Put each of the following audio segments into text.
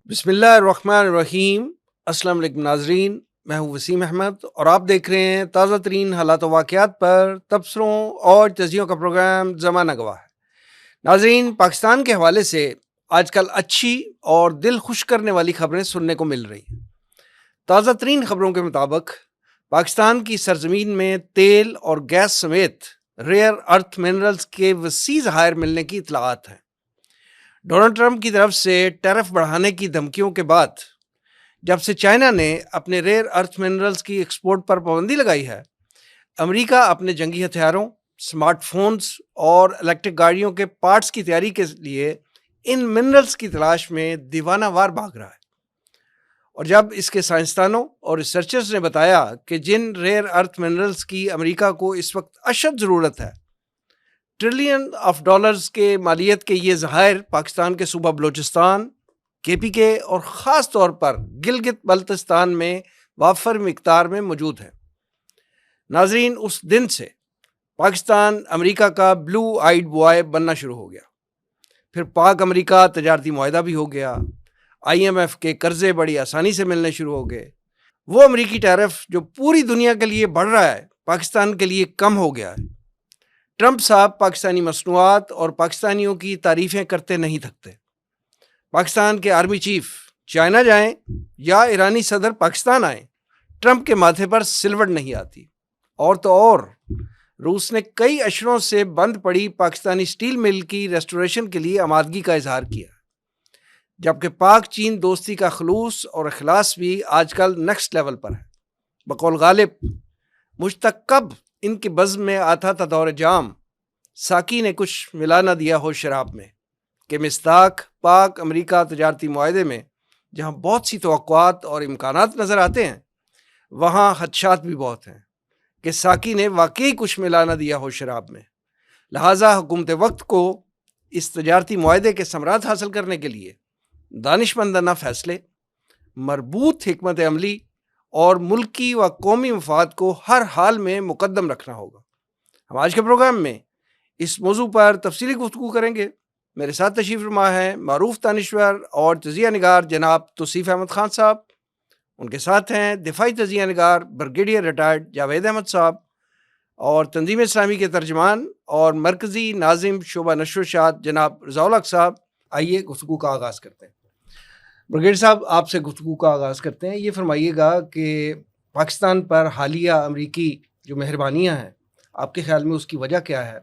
بسم اللہ الرحمن الرحیم۔ السلام علیکم ناظرین، میں ہوں وسیم احمد اور آپ دیکھ رہے ہیں تازہ ترین حالات و واقعات پر تبصروں اور تجزیوں کا پروگرام زمانہ گواہ ہے۔ ناظرین، پاکستان کے حوالے سے آج کل اچھی اور دل خوش کرنے والی خبریں سننے کو مل رہی ہیں۔ تازہ ترین خبروں کے مطابق پاکستان کی سرزمین میں تیل اور گیس سمیت ریئر ارتھ منرلز کے وسیع ذخائر ملنے کی اطلاعات ہیں۔ ڈونلڈ ٹرمپ کی طرف سے ٹیرف بڑھانے کی دھمکیوں کے بعد جب سے چائنا نے اپنے ریئر ارتھ منرلز کی ایکسپورٹ پر پابندی لگائی ہے، امریکہ اپنے جنگی ہتھیاروں، سمارٹ فونز اور الیکٹرک گاڑیوں کے پارٹس کی تیاری کے لیے ان منرلز کی تلاش میں دیوانہ وار بھاگ رہا ہے۔ اور جب اس کے سائنسدانوں اور ریسرچرز نے بتایا کہ جن ریئر ارتھ منرلز کی امریکہ کو اس وقت اشد ضرورت ہے، ٹریلین آف ڈالرز کے مالیت کے یہ ذخائر پاکستان کے صوبہ بلوچستان، KPK اور خاص طور پر گلگت بلتستان میں وافر مقدار میں موجود ہیں۔ ناظرین، اس دن سے پاکستان امریکہ کا بلو آئیڈ بوائے بننا شروع ہو گیا۔ پھر پاک امریکہ تجارتی معاہدہ بھی ہو گیا، IMF کے قرضے بڑی آسانی سے ملنے شروع ہو گئے۔ وہ امریکی ٹیرف جو پوری دنیا کے لیے بڑھ رہا ہے، پاکستان کے لیے کم ہو گیا ہے۔ ٹرمپ صاحب پاکستانی مصنوعات اور پاکستانیوں کی تعریفیں کرتے نہیں تھکتے۔ پاکستان کے آرمی چیف چائنا جائیں یا ایرانی صدر پاکستان آئیں، ٹرمپ کے ماتھے پر سلوٹ نہیں آتی۔ اور تو اور روس نے کئی اشروں سے بند پڑی پاکستانی سٹیل مل کی ریسٹوریشن کے لیے آمادگی کا اظہار کیا، جبکہ پاک چین دوستی کا خلوص اور اخلاص بھی آج کل نیکسٹ لیول پر ہے۔ بقول غالب، مجھ تک کب ان کے بزم میں آتا تھا دور جام، ساقی نے کچھ ملا نہ دیا ہو شراب میں، کہ مصداق پاک امریکہ تجارتی معاہدے میں جہاں بہت سی توقعات اور امکانات نظر آتے ہیں، وہاں خدشات بھی بہت ہیں کہ ساقی نے واقعی کچھ ملا نہ دیا ہو شراب میں۔ لہٰذا حکومت وقت کو اس تجارتی معاہدے کے ثمرات حاصل کرنے کے لیے دانشمندانہ فیصلے، مربوط حکمت عملی اور ملکی و قومی مفاد کو ہر حال میں مقدم رکھنا ہوگا۔ ہم آج کے پروگرام میں اس موضوع پر تفصیلی گفتگو کریں گے۔ میرے ساتھ تشریف فرما ہے معروف دانشور اور تجزیہ نگار جناب توصیف احمد خان صاحب، ان کے ساتھ ہیں دفاعی تجزیہ نگار بریگیڈیئر ریٹائرڈ جاوید احمد صاحب، اور تنظیم اسلامی کے ترجمان اور مرکزی ناظم شعبہ نشر و اشاعت جناب رضا الحق صاحب۔ آئیے گفتگو کا آغاز کرتے ہیں۔ بریگیڈیئر صاحب، آپ سے گفتگو کا آغاز کرتے ہیں۔ یہ فرمائیے گا کہ پاکستان پر حالیہ امریکی جو مہربانیاں ہیں، آپ کے خیال میں اس کی وجہ کیا ہے؟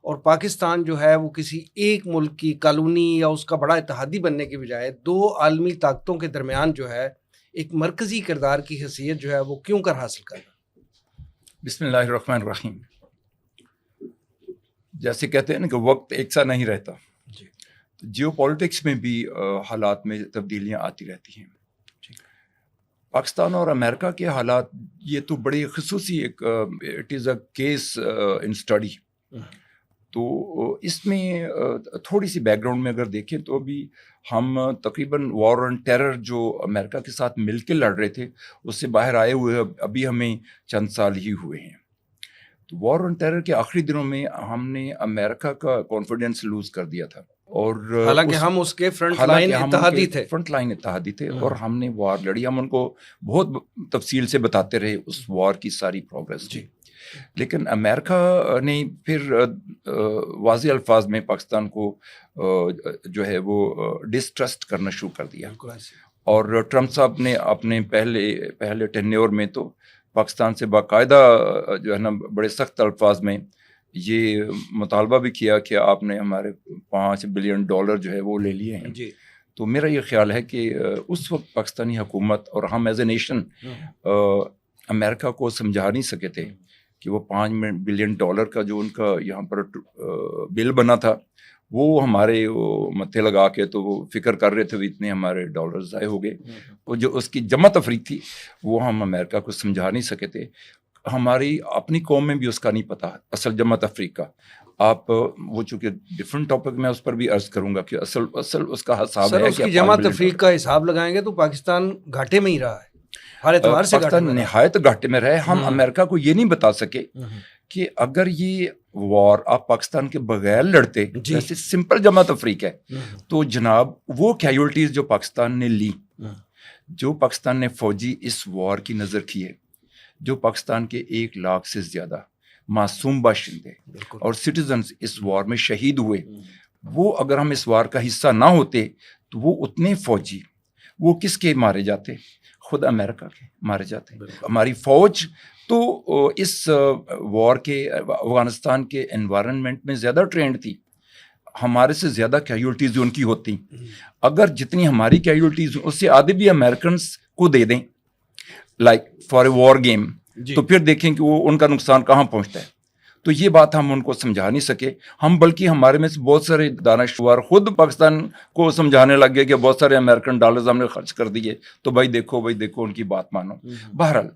اور پاکستان جو ہے وہ کسی ایک ملک کی کالونی یا اس کا بڑا اتحادی بننے کے بجائے دو عالمی طاقتوں کے درمیان جو ہے ایک مرکزی کردار کی حیثیت جو ہے وہ کیوں کر حاصل کر رہا ہے؟ بسم اللہ الرحمن الرحیم۔ جیسے کہتے ہیں نا کہ وقت ایک سا نہیں رہتا، جیو پالیٹکس میں بھی حالات میں تبدیلیاں آتی رہتی ہیں۔ پاکستان اور امریکہ کے حالات یہ تو بڑی خصوصی ایک it is a case in study. تو اس میں تھوڑی سی بیک گراؤنڈ میں اگر دیکھیں تو ابھی ہم تقریباً وار آن ٹیرر جو امریکہ کے ساتھ مل کے لڑ رہے تھے اس سے باہر آئے ہوئے ابھی ہمیں چند سال ہی ہوئے ہیں۔ تو وار آن ٹیرر کے آخری دنوں میں ہم نے امریکہ کا کانفیڈنس لوز کر دیا تھا، اور حالانکہ ہم اس کے فرنٹ لائن اتحادی تھے اور ہم نے وار لڑی۔ ہم ان کو بہت تفصیل سے بتاتے رہے اس وار کی ساری پروگریس۔ لیکن امریکہ نے پھر واضح الفاظ میں پاکستان کو جو ہے وہ ڈسٹرسٹ کرنا شروع کر دیا، اور ٹرمپ صاحب نے اپنے پہلے ٹینیور میں تو پاکستان سے باقاعدہ جو ہے نا بڑے سخت الفاظ میں یہ مطالبہ بھی کیا کہ آپ نے ہمارے $5 بلین جو ہے وہ لے لیے ہیں۔ تو میرا یہ خیال ہے کہ اس وقت پاکستانی حکومت اور ہم ایز اے نیشن امریکہ کو سمجھا نہیں سکے تھے کہ وہ $5 بلین کا جو ان کا یہاں پر بل بنا تھا وہ ہمارے متھے لگا کے تو وہ فکر کر رہے تھے اتنے ہمارے ڈالر ضائع ہو گئے۔ وہ جو اس کی جمع تفریق تھی وہ ہم امریکہ کو سمجھا نہیں سکے تھے۔ ہماری اپنی قوم میں بھی اس کا نہیں پتہ اصل جمع تفریق کا۔ آپ وہ چونکہ ڈفرینٹ ٹاپک میں اس پر بھی عرض کروں گا کہ اصل اس کا حساب ہے کہ جمع تفریق کا حساب لگائیں گے تو پاکستان گھاٹے میں ہی رہا ہے، ہر اعتبار سے پاکستان نہایت گھاٹے میں رہے۔ ہم امریکہ کو یہ نہیں بتا سکے کہ اگر یہ وار آپ پاکستان کے بغیر لڑتے جیسے سمپل جماعت افریق ہے تو جناب وہ کیجولٹیز جو پاکستان نے لی، جو پاکستان نے فوجی اس وار کی نظر کیے، جو پاکستان کے 1 لاکھ سے زیادہ معصوم باشندے اور سٹیزنز اس وار میں شہید ہوئے، وہ اگر ہم اس وار کا حصہ نہ ہوتے تو وہ اتنے فوجی وہ کس کے مارے جاتے؟ خود امریکہ کے مارے جاتے۔ ہماری فوج تو اس وار کے افغانستان کے انوائرنمنٹ میں زیادہ ٹرینڈ تھی، ہمارے سے زیادہ کیجولٹیز ان کی ہوتی۔ اگر جتنی ہماری کیجولٹیز اس سے آدھے بھی امریکنس کو دے دیں like for a war game, تو پھر دیکھیں کہ وہ ان کا نقصان کہاں پہنچتا ہے۔ تو یہ بات ہم ان کو سمجھا نہیں سکے، ہم بلکہ ہمارے میں سے بہت سارے دانشور خود پاکستان کو سمجھانے لگ گئے کہ بہت سارے امریکن ڈالرز ہم نے خرچ کر دیے، تو بھائی دیکھو ان کی بات مانو۔ بہرحال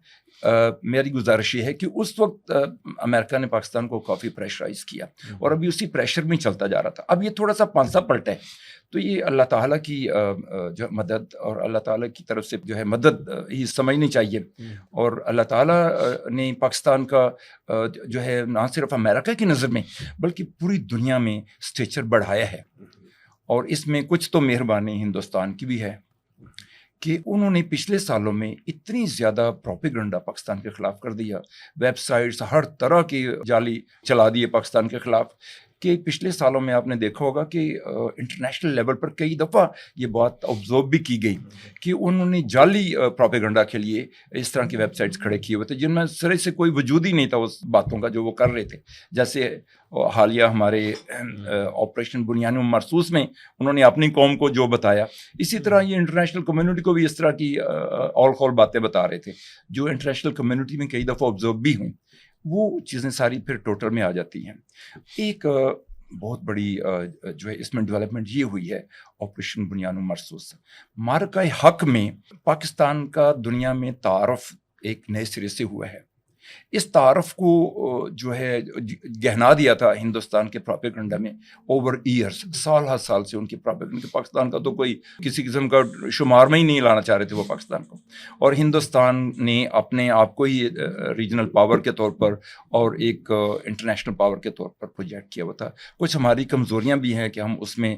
میری گزارش یہ ہے کہ اس وقت امریکہ نے پاکستان کو کافی پریشرائز کیا اور ابھی اسی پریشر میں چلتا جا رہا تھا۔ اب یہ تھوڑا سا پانسا پلٹا ہے، تو یہ اللہ تعالیٰ کی جو مدد اور اللہ تعالیٰ کی طرف سے جو ہے مدد ہی سمجھنی چاہیے، اور اللہ تعالیٰ نے پاکستان کا جو ہے نہ صرف امریکہ کی نظر میں بلکہ پوری دنیا میں اسٹیچر بڑھایا ہے، اور اس میں کچھ تو مہربانی ہندوستان کی بھی ہے کہ انہوں نے پچھلے سالوں میں اتنی زیادہ پروپیگنڈا پاکستان کے خلاف کر دیا، ویب سائٹس ہر طرح کی جعلی چلا دیے پاکستان کے خلاف، کہ پچھلے سالوں میں آپ نے دیکھا ہوگا کہ انٹرنیشنل لیول پر کئی دفعہ یہ بات آبزرو بھی کی گئی کہ انہوں نے جعلی پروپیگنڈا کے لیے اس طرح کی ویب سائٹس کھڑے کیے ہوئے تھے جن میں سرے سے کوئی وجود ہی نہیں تھا اس باتوں کا جو وہ کر رہے تھے۔ جیسے حالیہ ہمارے آپریشن بنیان مرصوص میں انہوں نے اپنی قوم کو جو بتایا، اسی طرح یہ انٹرنیشنل کمیونٹی کو بھی اس طرح کی اول خول باتیں بتا رہے تھے جو انٹرنیشنل کمیونٹی میں کئی دفعہ آبزرو بھی ہوئیں۔ وہ چیزیں ساری پھر ٹوٹل میں آ جاتی ہیں۔ ایک بہت بڑی جو ہے اس میں ڈیولپمنٹ یہ ہوئی ہے آپریشن بنیان مرصوص، معرکہ حق میں پاکستان کا دنیا میں تعارف ایک نئے سرے سے ہوا ہے۔ اس تعارف کو جو ہے گہنا دیا تھا ہندوستان کے پروپیگنڈا میں اوور ایئرس، سال ہر سال سے ان کی پروپیگنڈا، پاکستان کا تو کوئی کسی قسم کا شمار میں ہی نہیں لانا چاہ رہے تھے وہ پاکستان کو، اور ہندوستان نے اپنے آپ کو ہی ریجنل پاور کے طور پر اور ایک انٹرنیشنل پاور کے طور پر پروجیکٹ کیا ہوا تھا۔ کچھ ہماری کمزوریاں بھی ہیں کہ ہم اس میں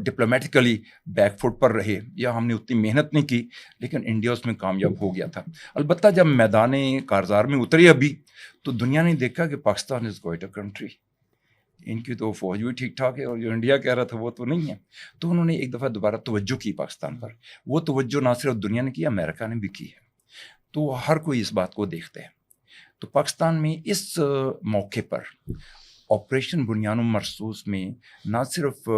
ڈپلومیٹیکلی بیک فٹ پر رہے یا ہم نے اتنی محنت نہیں کی، لیکن انڈیا اس میں کامیاب ہو گیا تھا۔ البتہ جب میدان کارزار میں اترے ابھی تو دنیا نے دیکھا کہ Pakistan is quite a country, ان کی تو فوج بھی ٹھیک ٹھاک ہے اور جو انڈیا کہہ رہا تھا وہ تو نہیں ہے۔ تو انہوں نے ایک دفعہ دوبارہ توجہ کی پاکستان پر، وہ توجہ نہ صرف دنیا نے کی، امریکہ نے بھی کی ہے، تو ہر کوئی اس بات کو دیکھتا ہے۔ تو پاکستان میں اس موقع پر آپریشن بنیان مرصوص میں نہ صرف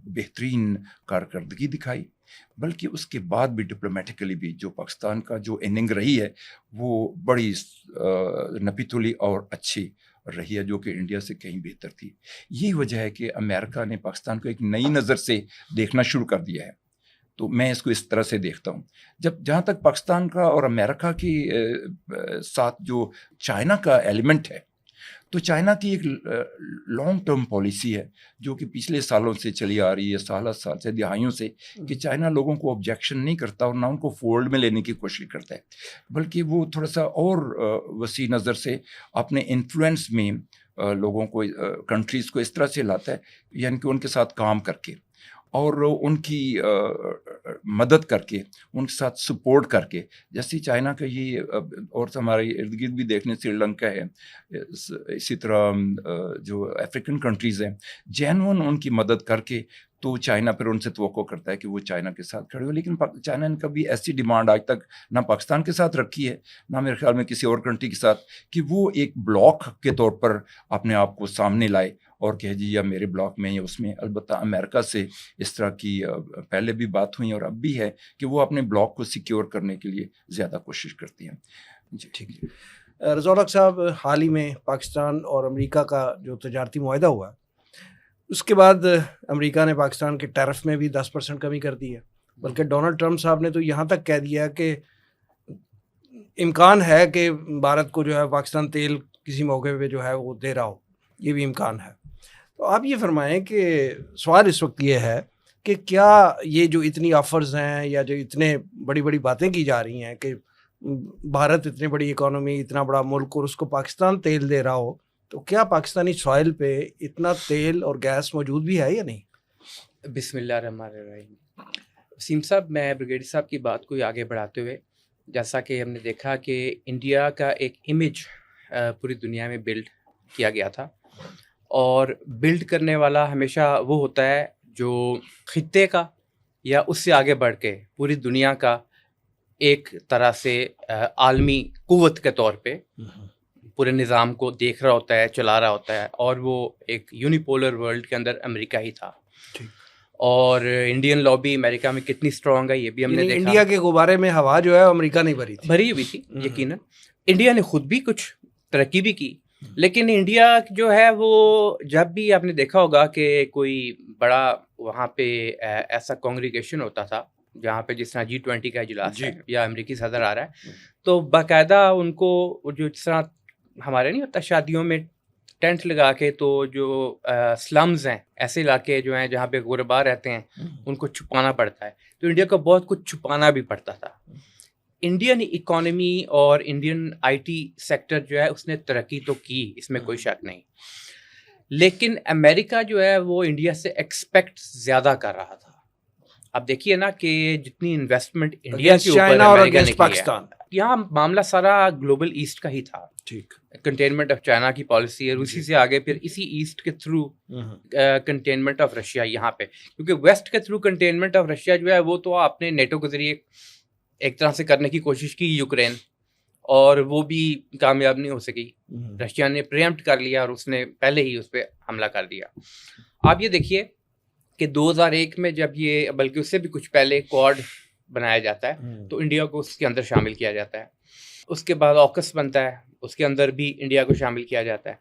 بہترین کارکردگی دکھائی بلکہ اس کے بعد بھی ڈپلومیٹیکلی بھی جو پاکستان کا جو اننگ رہی ہے وہ بڑی نپی تلی اور اچھی رہی ہے، جو کہ انڈیا سے کہیں بہتر تھی۔ یہی وجہ ہے کہ امریکہ نے پاکستان کو ایک نئی نظر سے دیکھنا شروع کر دیا ہے۔ تو میں اس کو اس طرح سے دیکھتا ہوں، جہاں تک پاکستان کا اور امریکہ کے ساتھ جو چائنا کا ایلیمنٹ ہے، تو چائنا کی ایک لانگ ٹرم پالیسی ہے جو کہ پچھلے سالوں سے چلی آ رہی ہے، سال سے دہائیوں سے، کہ چائنا لوگوں کو آبجیکشن نہیں کرتا اور نہ ان کو فولڈ میں لینے کی کوشش کرتا ہے، بلکہ وہ تھوڑا سا اور وسیع نظر سے اپنے انفلوئنس میں لوگوں کو، کنٹریز کو اس طرح سے لاتا ہے، یعنی کہ ان کے ساتھ کام کر کے اور ان کی مدد کر کے، ان کے ساتھ سپورٹ کر کے، جیسے چائنا کا یہ اور ہمارے ارد گرد بھی دیکھنے سری لنکا ہے، اسی طرح جو افریقن کنٹریز ہیں، جینون ان کی مدد کر کے تو چائنا پھر ان سے توقع کرتا ہے کہ وہ چائنا کے ساتھ کھڑے ہو۔ لیکن چائنا نے کبھی ایسی ڈیمانڈ آج تک نہ پاکستان کے ساتھ رکھی ہے، نہ میرے خیال میں کسی اور کنٹری کے ساتھ، کہ وہ ایک بلاک کے طور پر اپنے آپ کو سامنے لائے اور کہ جی یا میرے بلاک میں یا اس میں۔ البتہ امریکہ سے اس طرح کی پہلے بھی بات ہوئی اور اب بھی ہے کہ وہ اپنے بلاک کو سیکیور کرنے کے لیے زیادہ کوشش کرتی ہیں۔ جی ٹھیک ہے۔ رضا الحق صاحب، حال ہی میں پاکستان اور امریکہ کا جو تجارتی معاہدہ ہوا، اس کے بعد امریکہ نے پاکستان کے ٹیرف میں بھی 10% کمی کر دی ہے، بلکہ ڈونلڈ ٹرمپ صاحب نے تو یہاں تک کہہ دیا کہ امکان ہے کہ بھارت کو جو ہے پاکستان تیل کسی موقع پہ جو ہے وہ دے رہا ہو، یہ بھی امکان ہے۔ تو آپ یہ فرمائیں کہ سوال اس وقت یہ ہے کہ کیا یہ جو اتنی آفرز ہیں یا جو اتنے بڑی بڑی باتیں کی جا رہی ہیں کہ بھارت اتنی بڑی اکانومی، اتنا بڑا ملک، اور اس کو پاکستان تیل دے رہا ہو، تو کیا پاکستانی سوائل پہ اتنا تیل اور گیس موجود بھی ہے یا نہیں؟ بسم اللہ الرحمن الرحیم. وسیم صاحب، میں بریگیڈیئر صاحب کی بات کو آگے بڑھاتے ہوئے، جیسا کہ ہم نے دیکھا کہ انڈیا کا ایک امیج پوری دنیا میں بلڈ کیا گیا تھا، اور بلڈ کرنے والا ہمیشہ وہ ہوتا ہے جو خطے کا یا اس سے آگے بڑھ کے پوری دنیا کا ایک طرح سے عالمی قوت کے طور پہ پورے نظام کو دیکھ رہا ہوتا ہے، چلا رہا ہوتا ہے، اور وہ ایک یونیپولر ورلڈ کے اندر امریکہ ہی تھا. اور انڈین لابی امریکہ میں کتنی اسٹرانگ ہے یہ بھی ہم نے دیکھا. انڈیا کے غبارے میں ہوا جو ہے امریکہ نہیں بھری ہوئی تھی یقیناً. انڈیا نے خود بھی کچھ ترقی بھی کی، لیکن انڈیا جو ہے وہ جب بھی آپ نے دیکھا ہوگا کہ کوئی بڑا وہاں پہ ایسا کانگریگیشن ہوتا تھا جہاں پہ جس طرح G20 کا اجلاس ہے یا امریکی صدر آ رہا ہے، تو باقاعدہ ان کو جو جس طرح ہمارے نہیں ہوتا شادیوں میں ٹینٹ لگا کے، تو جو سلمز ہیں، ایسے علاقے جو ہیں جہاں پہ غربا رہتے ہیں، ان کو چھپانا پڑتا ہے. تو انڈیا کو بہت کچھ چھپانا بھی پڑتا تھا. انڈین اکانومی اور انڈین IT سیکٹر جو ہے اس نے ترقی تو کی، اس میں کوئی شک نہیں، لیکن امریکہ جو ہے وہ انڈیا سے ایکسپیکٹ زیادہ کر رہا تھا. اب دیکھیے نا کہ جتنی انویسٹمنٹ انڈیا کے اوپر امریکہ نے کی ہے، یہاں معاملہ سارا گلوبل ایسٹ کا ہی تھا. ٹھیک، کنٹینمنٹ آف چائنا کی پالیسی، اور اسی سے آگے پھر اسی ایسٹ کے تھرو کنٹینمنٹ آف رشیا یہاں پہ، کیونکہ ویسٹ کے تھرو کنٹینمنٹ آف رشیا جو ہے وہ تو آپ نے نیٹو کے ذریعے ایک طرح سے کرنے کی کوشش کی یوکرین، اور وہ بھی کامیاب نہیں ہو سکی. رشیا نے پریمپٹ کر لیا اور اس نے پہلے ہی اس پہ حملہ کر دیا. آپ یہ دیکھیے کہ 2001 میں جب یہ، بلکہ اس سے بھی کچھ پہلے کوڈ بنایا جاتا ہے تو انڈیا کو اس کے اندر شامل کیا جاتا ہے. اس کے بعد آکس بنتا ہے، اس کے اندر بھی انڈیا کو شامل کیا جاتا ہے،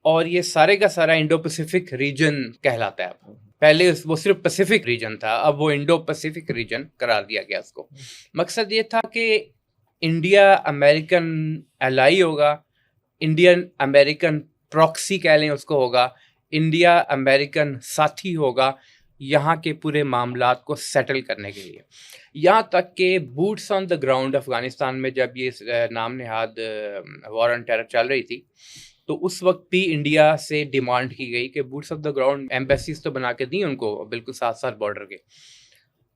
اور یہ سارے کا سارا انڈو پیسیفک ریجن کہلاتا ہے. پہلے وہ صرف پیسیفک ریجن تھا، اب وہ انڈو پیسیفک ریجن قرار دیا گیا اس کو. مقصد یہ تھا کہ انڈیا امریکن الائی ہوگا، انڈین امریکن پراکسی کہہ لیں اس کو ہوگا، انڈیا امریکن ساتھی ہوگا یہاں کے پورے معاملات کو سیٹل کرنے کے لیے. یہاں تک کہ boots on the ground Afghanistan میں جب یہ نام نہاد وار آن ٹیرر چل رہی تھی، تو اس وقت بھی انڈیا سے ڈیمانڈ کی گئی کہ boots off the ground embassies تو بنا کے دیں ان کو بالکل ساتھ ساتھ بارڈر کے.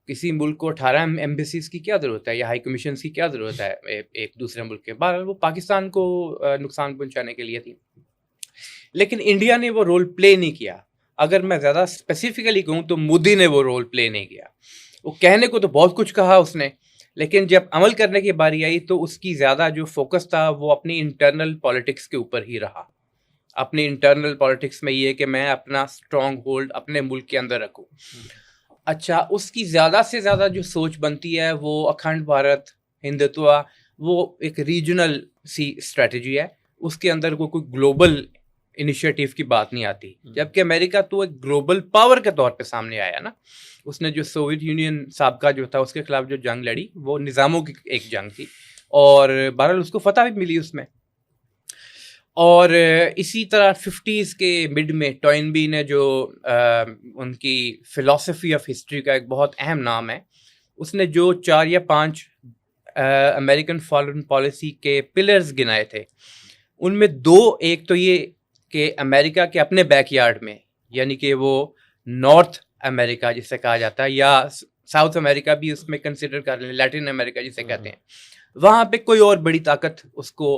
کسی ملک کو 18 ایمبیسیز کی کیا ضرورت ہے یا ہائی کمیشنز کی کیا ضرورت ہے ایک دوسرے ملک کے؟ بہرحال وہ پاکستان کو نقصان پہنچانے کے لیے تھی، لیکن انڈیا نے وہ رول پلے نہیں کیا. اگر میں زیادہ اسپیسیفکلی کہوں تو مودی نے وہ رول پلے نہیں کیا. وہ کہنے کو تو بہت کچھ کہا اس نے، لیکن جب عمل کرنے کی باری آئی تو اس کی زیادہ جو فوکس تھا وہ اپنی انٹرنل پالیٹکس کے اوپر ہی رہا. اپنی انٹرنل پالیٹکس میں یہ کہ میں اپنا اسٹرانگ ہولڈ اپنے ملک کے اندر رکھوں. اچھا، اس کی زیادہ سے زیادہ جو سوچ بنتی ہے وہ اکھنڈ بھارت، ہندتوا، وہ ایک ریجنل سی اسٹریٹجی ہے. اس کے اندر کوئی گلوبل انیشیٹو کی بات نہیں آتی. جبکہ امریکہ تو ایک گلوبل پاور کے طور پہ سامنے آیا نا. اس نے جو سوویت یونین سابقہ جو تھا اس کے خلاف جو جنگ لڑی وہ نظاموں کی ایک جنگ تھی، اور بہرحال اس کو فتح بھی ملی اس میں. اور اسی طرح 50s کے مڈ میں ٹوائنبی نے جو ان کی فلسفی آف ہسٹری کا ایک بہت اہم نام ہے، اس نے جو 4 یا 5 امریکن فارن پالیسی کے پلرز گنائے تھے، ان میں 2، ایک تو یہ کہ امریکہ کے اپنے بیک یارڈ میں، یعنی کہ وہ نارتھ امریکہ جسے کہا جاتا ہے، یا ساؤتھ امریکہ بھی اس میں کنسیڈر کر لیں، لیٹن امریکہ جسے کہتے ہیں، وہاں پہ کوئی اور بڑی طاقت اس کو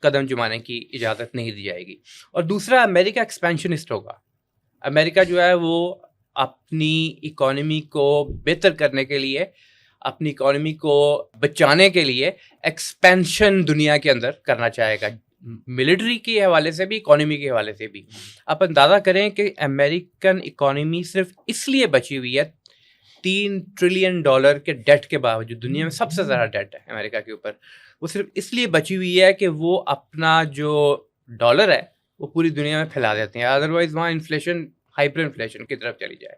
قدم جمانے کی اجازت نہیں دی جائے گی. اور دوسرا، امریکہ ایکسپینشنسٹ ہوگا. امریکہ جو ہے وہ اپنی اکانومی کو بہتر کرنے کے لیے، اپنی اکانومی کو بچانے کے لیے ایکسپینشن دنیا کے اندر کرنا چاہے گا، ملٹری کے حوالے سے بھی، اکانومی کے حوالے سے بھی. آپ اندازہ کریں کہ امریکن اکانومی صرف اس لیے بچی ہوئی ہے $3 ٹریلین کے ڈیٹ کے باوجود، دنیا میں سب سے زیادہ ڈیٹ ہے امریکہ کے اوپر، وہ صرف اس لیے بچی ہوئی ہے کہ وہ اپنا جو ڈالر ہے وہ پوری دنیا میں پھیلا دیتے ہیں. ادروائز وہاں انفلیشن، ہائپر انفلیشن کی طرف چلی جائے.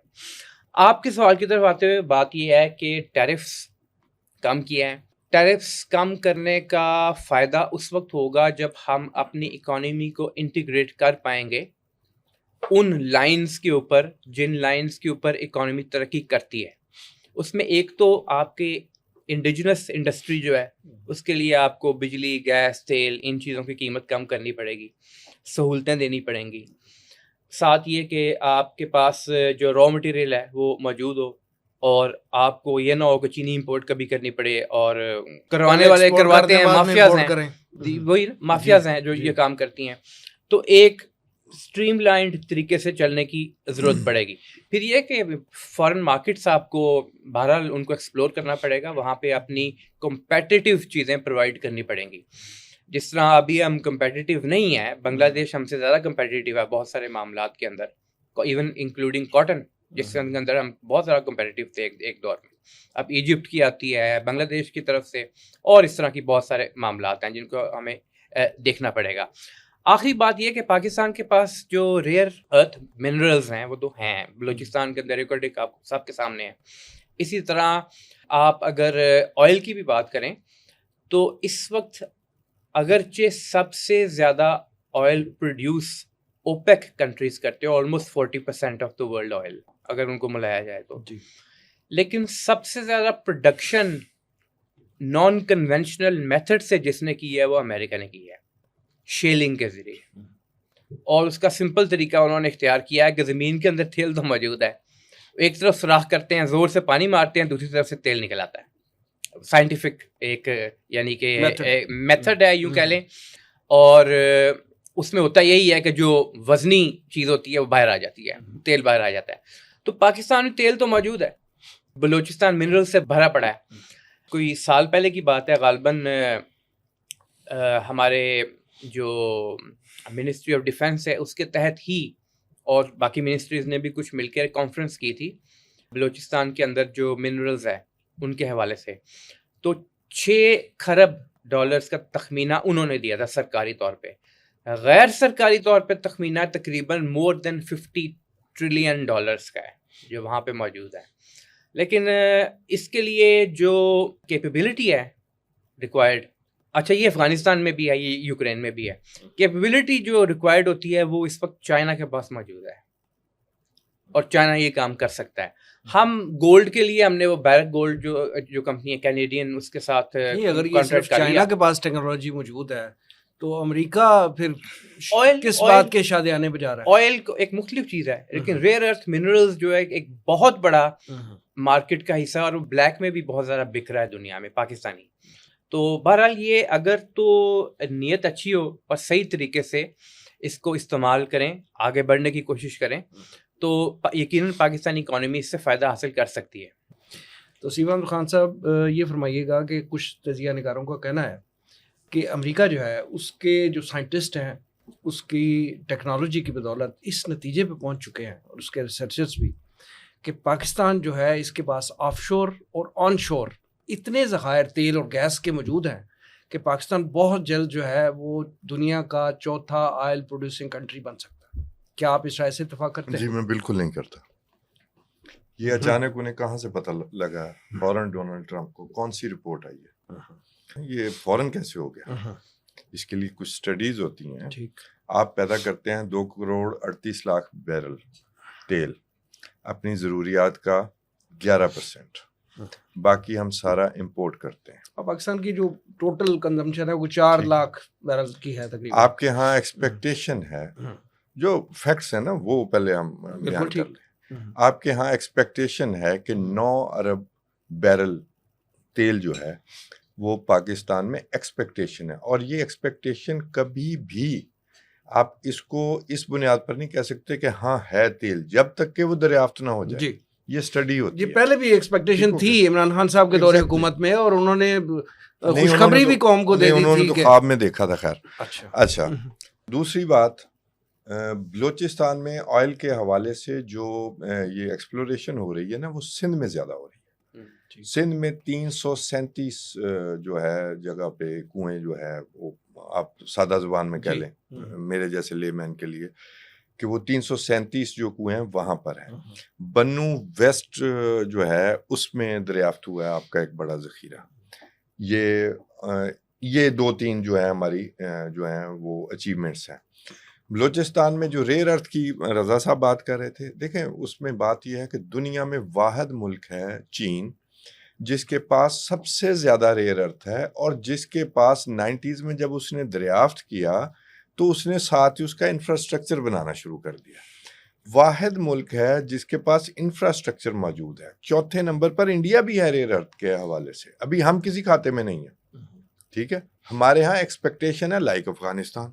آپ کے سوال کی طرف آتے ہوئے بات یہ ہے کہ ٹیرفس کم کیا ہے. ٹیرفس کم کرنے کا فائدہ اس وقت ہوگا جب ہم اپنی اکانومی کو انٹیگریٹ کر پائیں گے ان لائنز کے اوپر جن لائنز کے اوپر اکانومی ترقی کرتی ہے. اس میں ایک تو آپ کے انڈیجنس انڈسٹری جو ہے اس کے لیے آپ کو بجلی، گیس، تیل، ان چیزوں کی قیمت کم کرنی پڑے گی، سہولتیں دینی پڑیں گی. ساتھ یہ کہ آپ کے پاس جو را مٹیریل ہے وہ موجود ہو، اور آپ کو یہ نہ ہو کہ چینی امپورٹ کبھی کرنی پڑے، اور کروانے والے کرواتے ہیں، مافیاز ہیں، وہی مافیاز ہیں جو یہ کام کرتی ہیں. تو ایک اسٹریم لائنڈ طریقے سے چلنے کی ضرورت پڑے گی. پھر یہ کہ فارن مارکیٹس آپ کو بہرحال ان کو ایکسپلور کرنا پڑے گا، وہاں پہ اپنی کمپیٹیٹیو چیزیں پرووائڈ کرنی پڑیں گی. جس طرح ابھی ہم کمپیٹیٹیو نہیں ہیں، بنگلہ دیش ہم سے زیادہ کمپیٹیٹیو ہے بہت سارے معاملات کے اندر، ایون انکلوڈنگ کاٹن، جس کے اندر ہم بہت زیادہ کمپیٹیٹیو تھے ایک دور میں. اب ایجپٹ کی آتی ہے، بنگلہ دیش کی طرف سے، اور اس طرح کی بہت سارے معاملات ہیں جن کو ہمیں دیکھنا پڑے گا. آخری بات یہ کہ پاکستان کے پاس جو ریئر ارتھ منرلز ہیں وہ تو ہیں، بلوچستان کے اندر ریکارڈ آپ سب کے سامنے ہے. اسی طرح آپ اگر آئل کی بھی بات کریں تو اس وقت اگرچہ سب سے زیادہ آئل پروڈیوس اوپیک کنٹریز کرتے ہیں، almost 40% of the world oil اگر ان کو ملایا جائے تو، لیکن سب سے زیادہ پروڈکشن نان کنونشنل میتھڈ سے جس نے کی ہے وہ امریکہ نے کی ہے، شیلنگ کے ذریعے. اور اس کا سمپل طریقہ انہوں نے اختیار کیا ہے کہ زمین کے اندر تیل تو موجود ہے، ایک طرف سوراخ کرتے ہیں، زور سے پانی مارتے ہیں، دوسری طرف سے تیل نکل آتا ہے. سائنٹیفک ایک یعنی کہ میتھڈ ہے یوں کہہ لیں. اور اس میں ہوتا یہی ہے کہ جو وزنی چیز ہوتی ہے وہ باہر آ جاتی ہے، تیل باہر آ جاتا ہے. تو پاکستان میں تیل تو موجود ہے، بلوچستان منرل سے بھرا پڑا ہے. کوئی سال پہلے کی بات ہے، غالباً ہمارے جو منسٹری آف ڈیفینس ہے اس کے تحت ہی، اور باقی منسٹریز نے بھی کچھ مل کے کانفرنس کی تھی بلوچستان کے اندر جو منرلز ہے ان کے حوالے سے. تو 6 کھرب ڈالرز کا تخمینہ انہوں نے دیا تھا سرکاری طور پہ. غیر سرکاری طور پہ تخمینہ تقریباً مور دین 50 ٹریلین ڈالرز کا ہے جو وہاں پہ موجود ہے. لیکن اس کے لیے جو کیپیبلٹی ہے ریکوائرڈ، اچھا یہ افغانستان میں بھی ہے، یہ یوکرین میں بھی ہے، کیپیبلٹی جو ریکوائرڈ ہوتی ہے وہ اس وقت چائنا کے پاس موجود ہے، اور چائنا یہ کام کر سکتا ہے. ہم گولڈ کے لیے ہم نے وہ بیرک گولڈ جو کمپنی ہے کینیڈین، اس کے ساتھ اگر یہ صرف چائنا کے پاس ٹیکنالوجی موجود ہے تو امریکہ پھر کس بات کے شادے آنے پہ جا رہا ہے؟ آئل ایک مختلف چیز ہے، لیکن ریئر ارتھ منرلز جو ہے ایک بہت بڑا مارکیٹ کا حصہ، اور وہ بلیک میں بھی بہت زیادہ بک رہا ہے دنیا میں پاکستانی. تو بہرحال یہ اگر تو نیت اچھی ہو اور صحیح طریقے سے اس کو استعمال کریں، آگے بڑھنے کی کوشش کریں، تو یقیناً پاکستانی اکانومی اس سے فائدہ حاصل کر سکتی ہے. تو سیما احمد خان صاحب یہ فرمائیے گا کہ کچھ تجزیہ نگاروں کا کہنا ہے کہ امریکہ جو ہے اس کے جو سائنٹسٹ ہیں اس کی ٹیکنالوجی کی بدولت اس نتیجے پہ پہنچ چکے ہیں، اور اس کے ریسرچرز بھی، کہ پاکستان جو ہے اس کے پاس آف شور اور آن شور اتنے ذخائر تیل اور گیس کے موجود ہیں کہ پاکستان بہت جلد جو ہے وہ دنیا کا 4تھا آئل پروڈیوسنگ کنٹری بن سکتا ہے. کیا آپ اس رائے سے اتفاق کرتے ہیں؟ جی میں بالکل نہیں کرتا. یہ اچانک انہیں کہاں سے پتہ لگا؟ فوراً ڈونلڈ ٹرمپ کو کون سی رپورٹ آئی ہے؟ یہ فوراً کیسے ہو گیا؟ اس کے لیے کچھ سٹڈیز ہوتی ہیں. آپ پیدا کرتے ہیں 2 کروڑ 38 لاکھ بیرل تیل، اپنی ضروریات کا 11%، باقی ہم سارا امپورٹ کرتے ہیں. اور پاکستان کی جو ٹوٹل کنزمپشن ہے وہ 4 لاکھ بیرل کی ہے تقریباً. آپ کے ہاں ایکسپیکٹیشن ہے، جو فیکٹس ہیں نا وہ پہلے ہم بیان کر لیں. آپ کے ہاں ایکسپیکٹیشن ہے کہ 9 ارب بیرل تیل جو ہے وہ پاکستان میں ایکسپیکٹیشن ہے. اور یہ ایکسپیکٹیشن کبھی بھی آپ اس کو اس بنیاد پر نہیں کہہ سکتے کہ ہاں ہے تیل، جب تک کہ وہ دریافت نہ ہو جائے. جی یہ اسٹڈی ہوتی ہے. یہ پہلے بھی ایکسپیکٹیشن تھی عمران خان صاحب کے دور حکومت میں، اور انہوں نے خوشخبری بھی قوم کو دے دی تھی. انہوں نے تو خواب میں دیکھا تھا. خیر اچھا. دوسری بات، بلوچستان میں آئل کے حوالے سے جو یہ ایکسپلوریشن ہو رہی ہے نا وہ سندھ میں زیادہ ہو رہی ہے. سندھ میں 337 جو ہے جگہ پہ کنویں جو ہے، وہ آپ سادہ زبان میں کہہ لیں میرے جیسے لے مین کے لیے، کہ وہ 337 جو کنویں ہیں وہاں پر ہیں. بنو ویسٹ جو ہے اس میں دریافت ہوا ہے آپ کا ایک بڑا ذخیرہ. یہ 2-3 جو ہیں ہماری جو ہیں وہ اچیومنٹس ہیں. بلوچستان میں جو ریئر ارتھ کی رضا صاحب بات کر رہے تھے، دیکھیں اس میں بات یہ ہے کہ دنیا میں واحد ملک ہے چین جس کے پاس سب سے زیادہ ریئر ارتھ ہے، اور جس کے پاس 90s میں جب اس نے دریافت کیا تو اس نے ساتھ ہی اس کا انفراسٹرکچر بنانا شروع کر دیا۔ واحد ملک ہے جس کے پاس انفراسٹرکچر موجود ہے۔ چوتھے نمبر پر انڈیا بھی ہے ریئر ارتھ کے حوالے سے، ابھی ہم کسی کھاتے میں نہیں ہیں، ٹھیک ہے۔ ہمارے ہاں ایکسپیکٹیشن ہے لائک افغانستان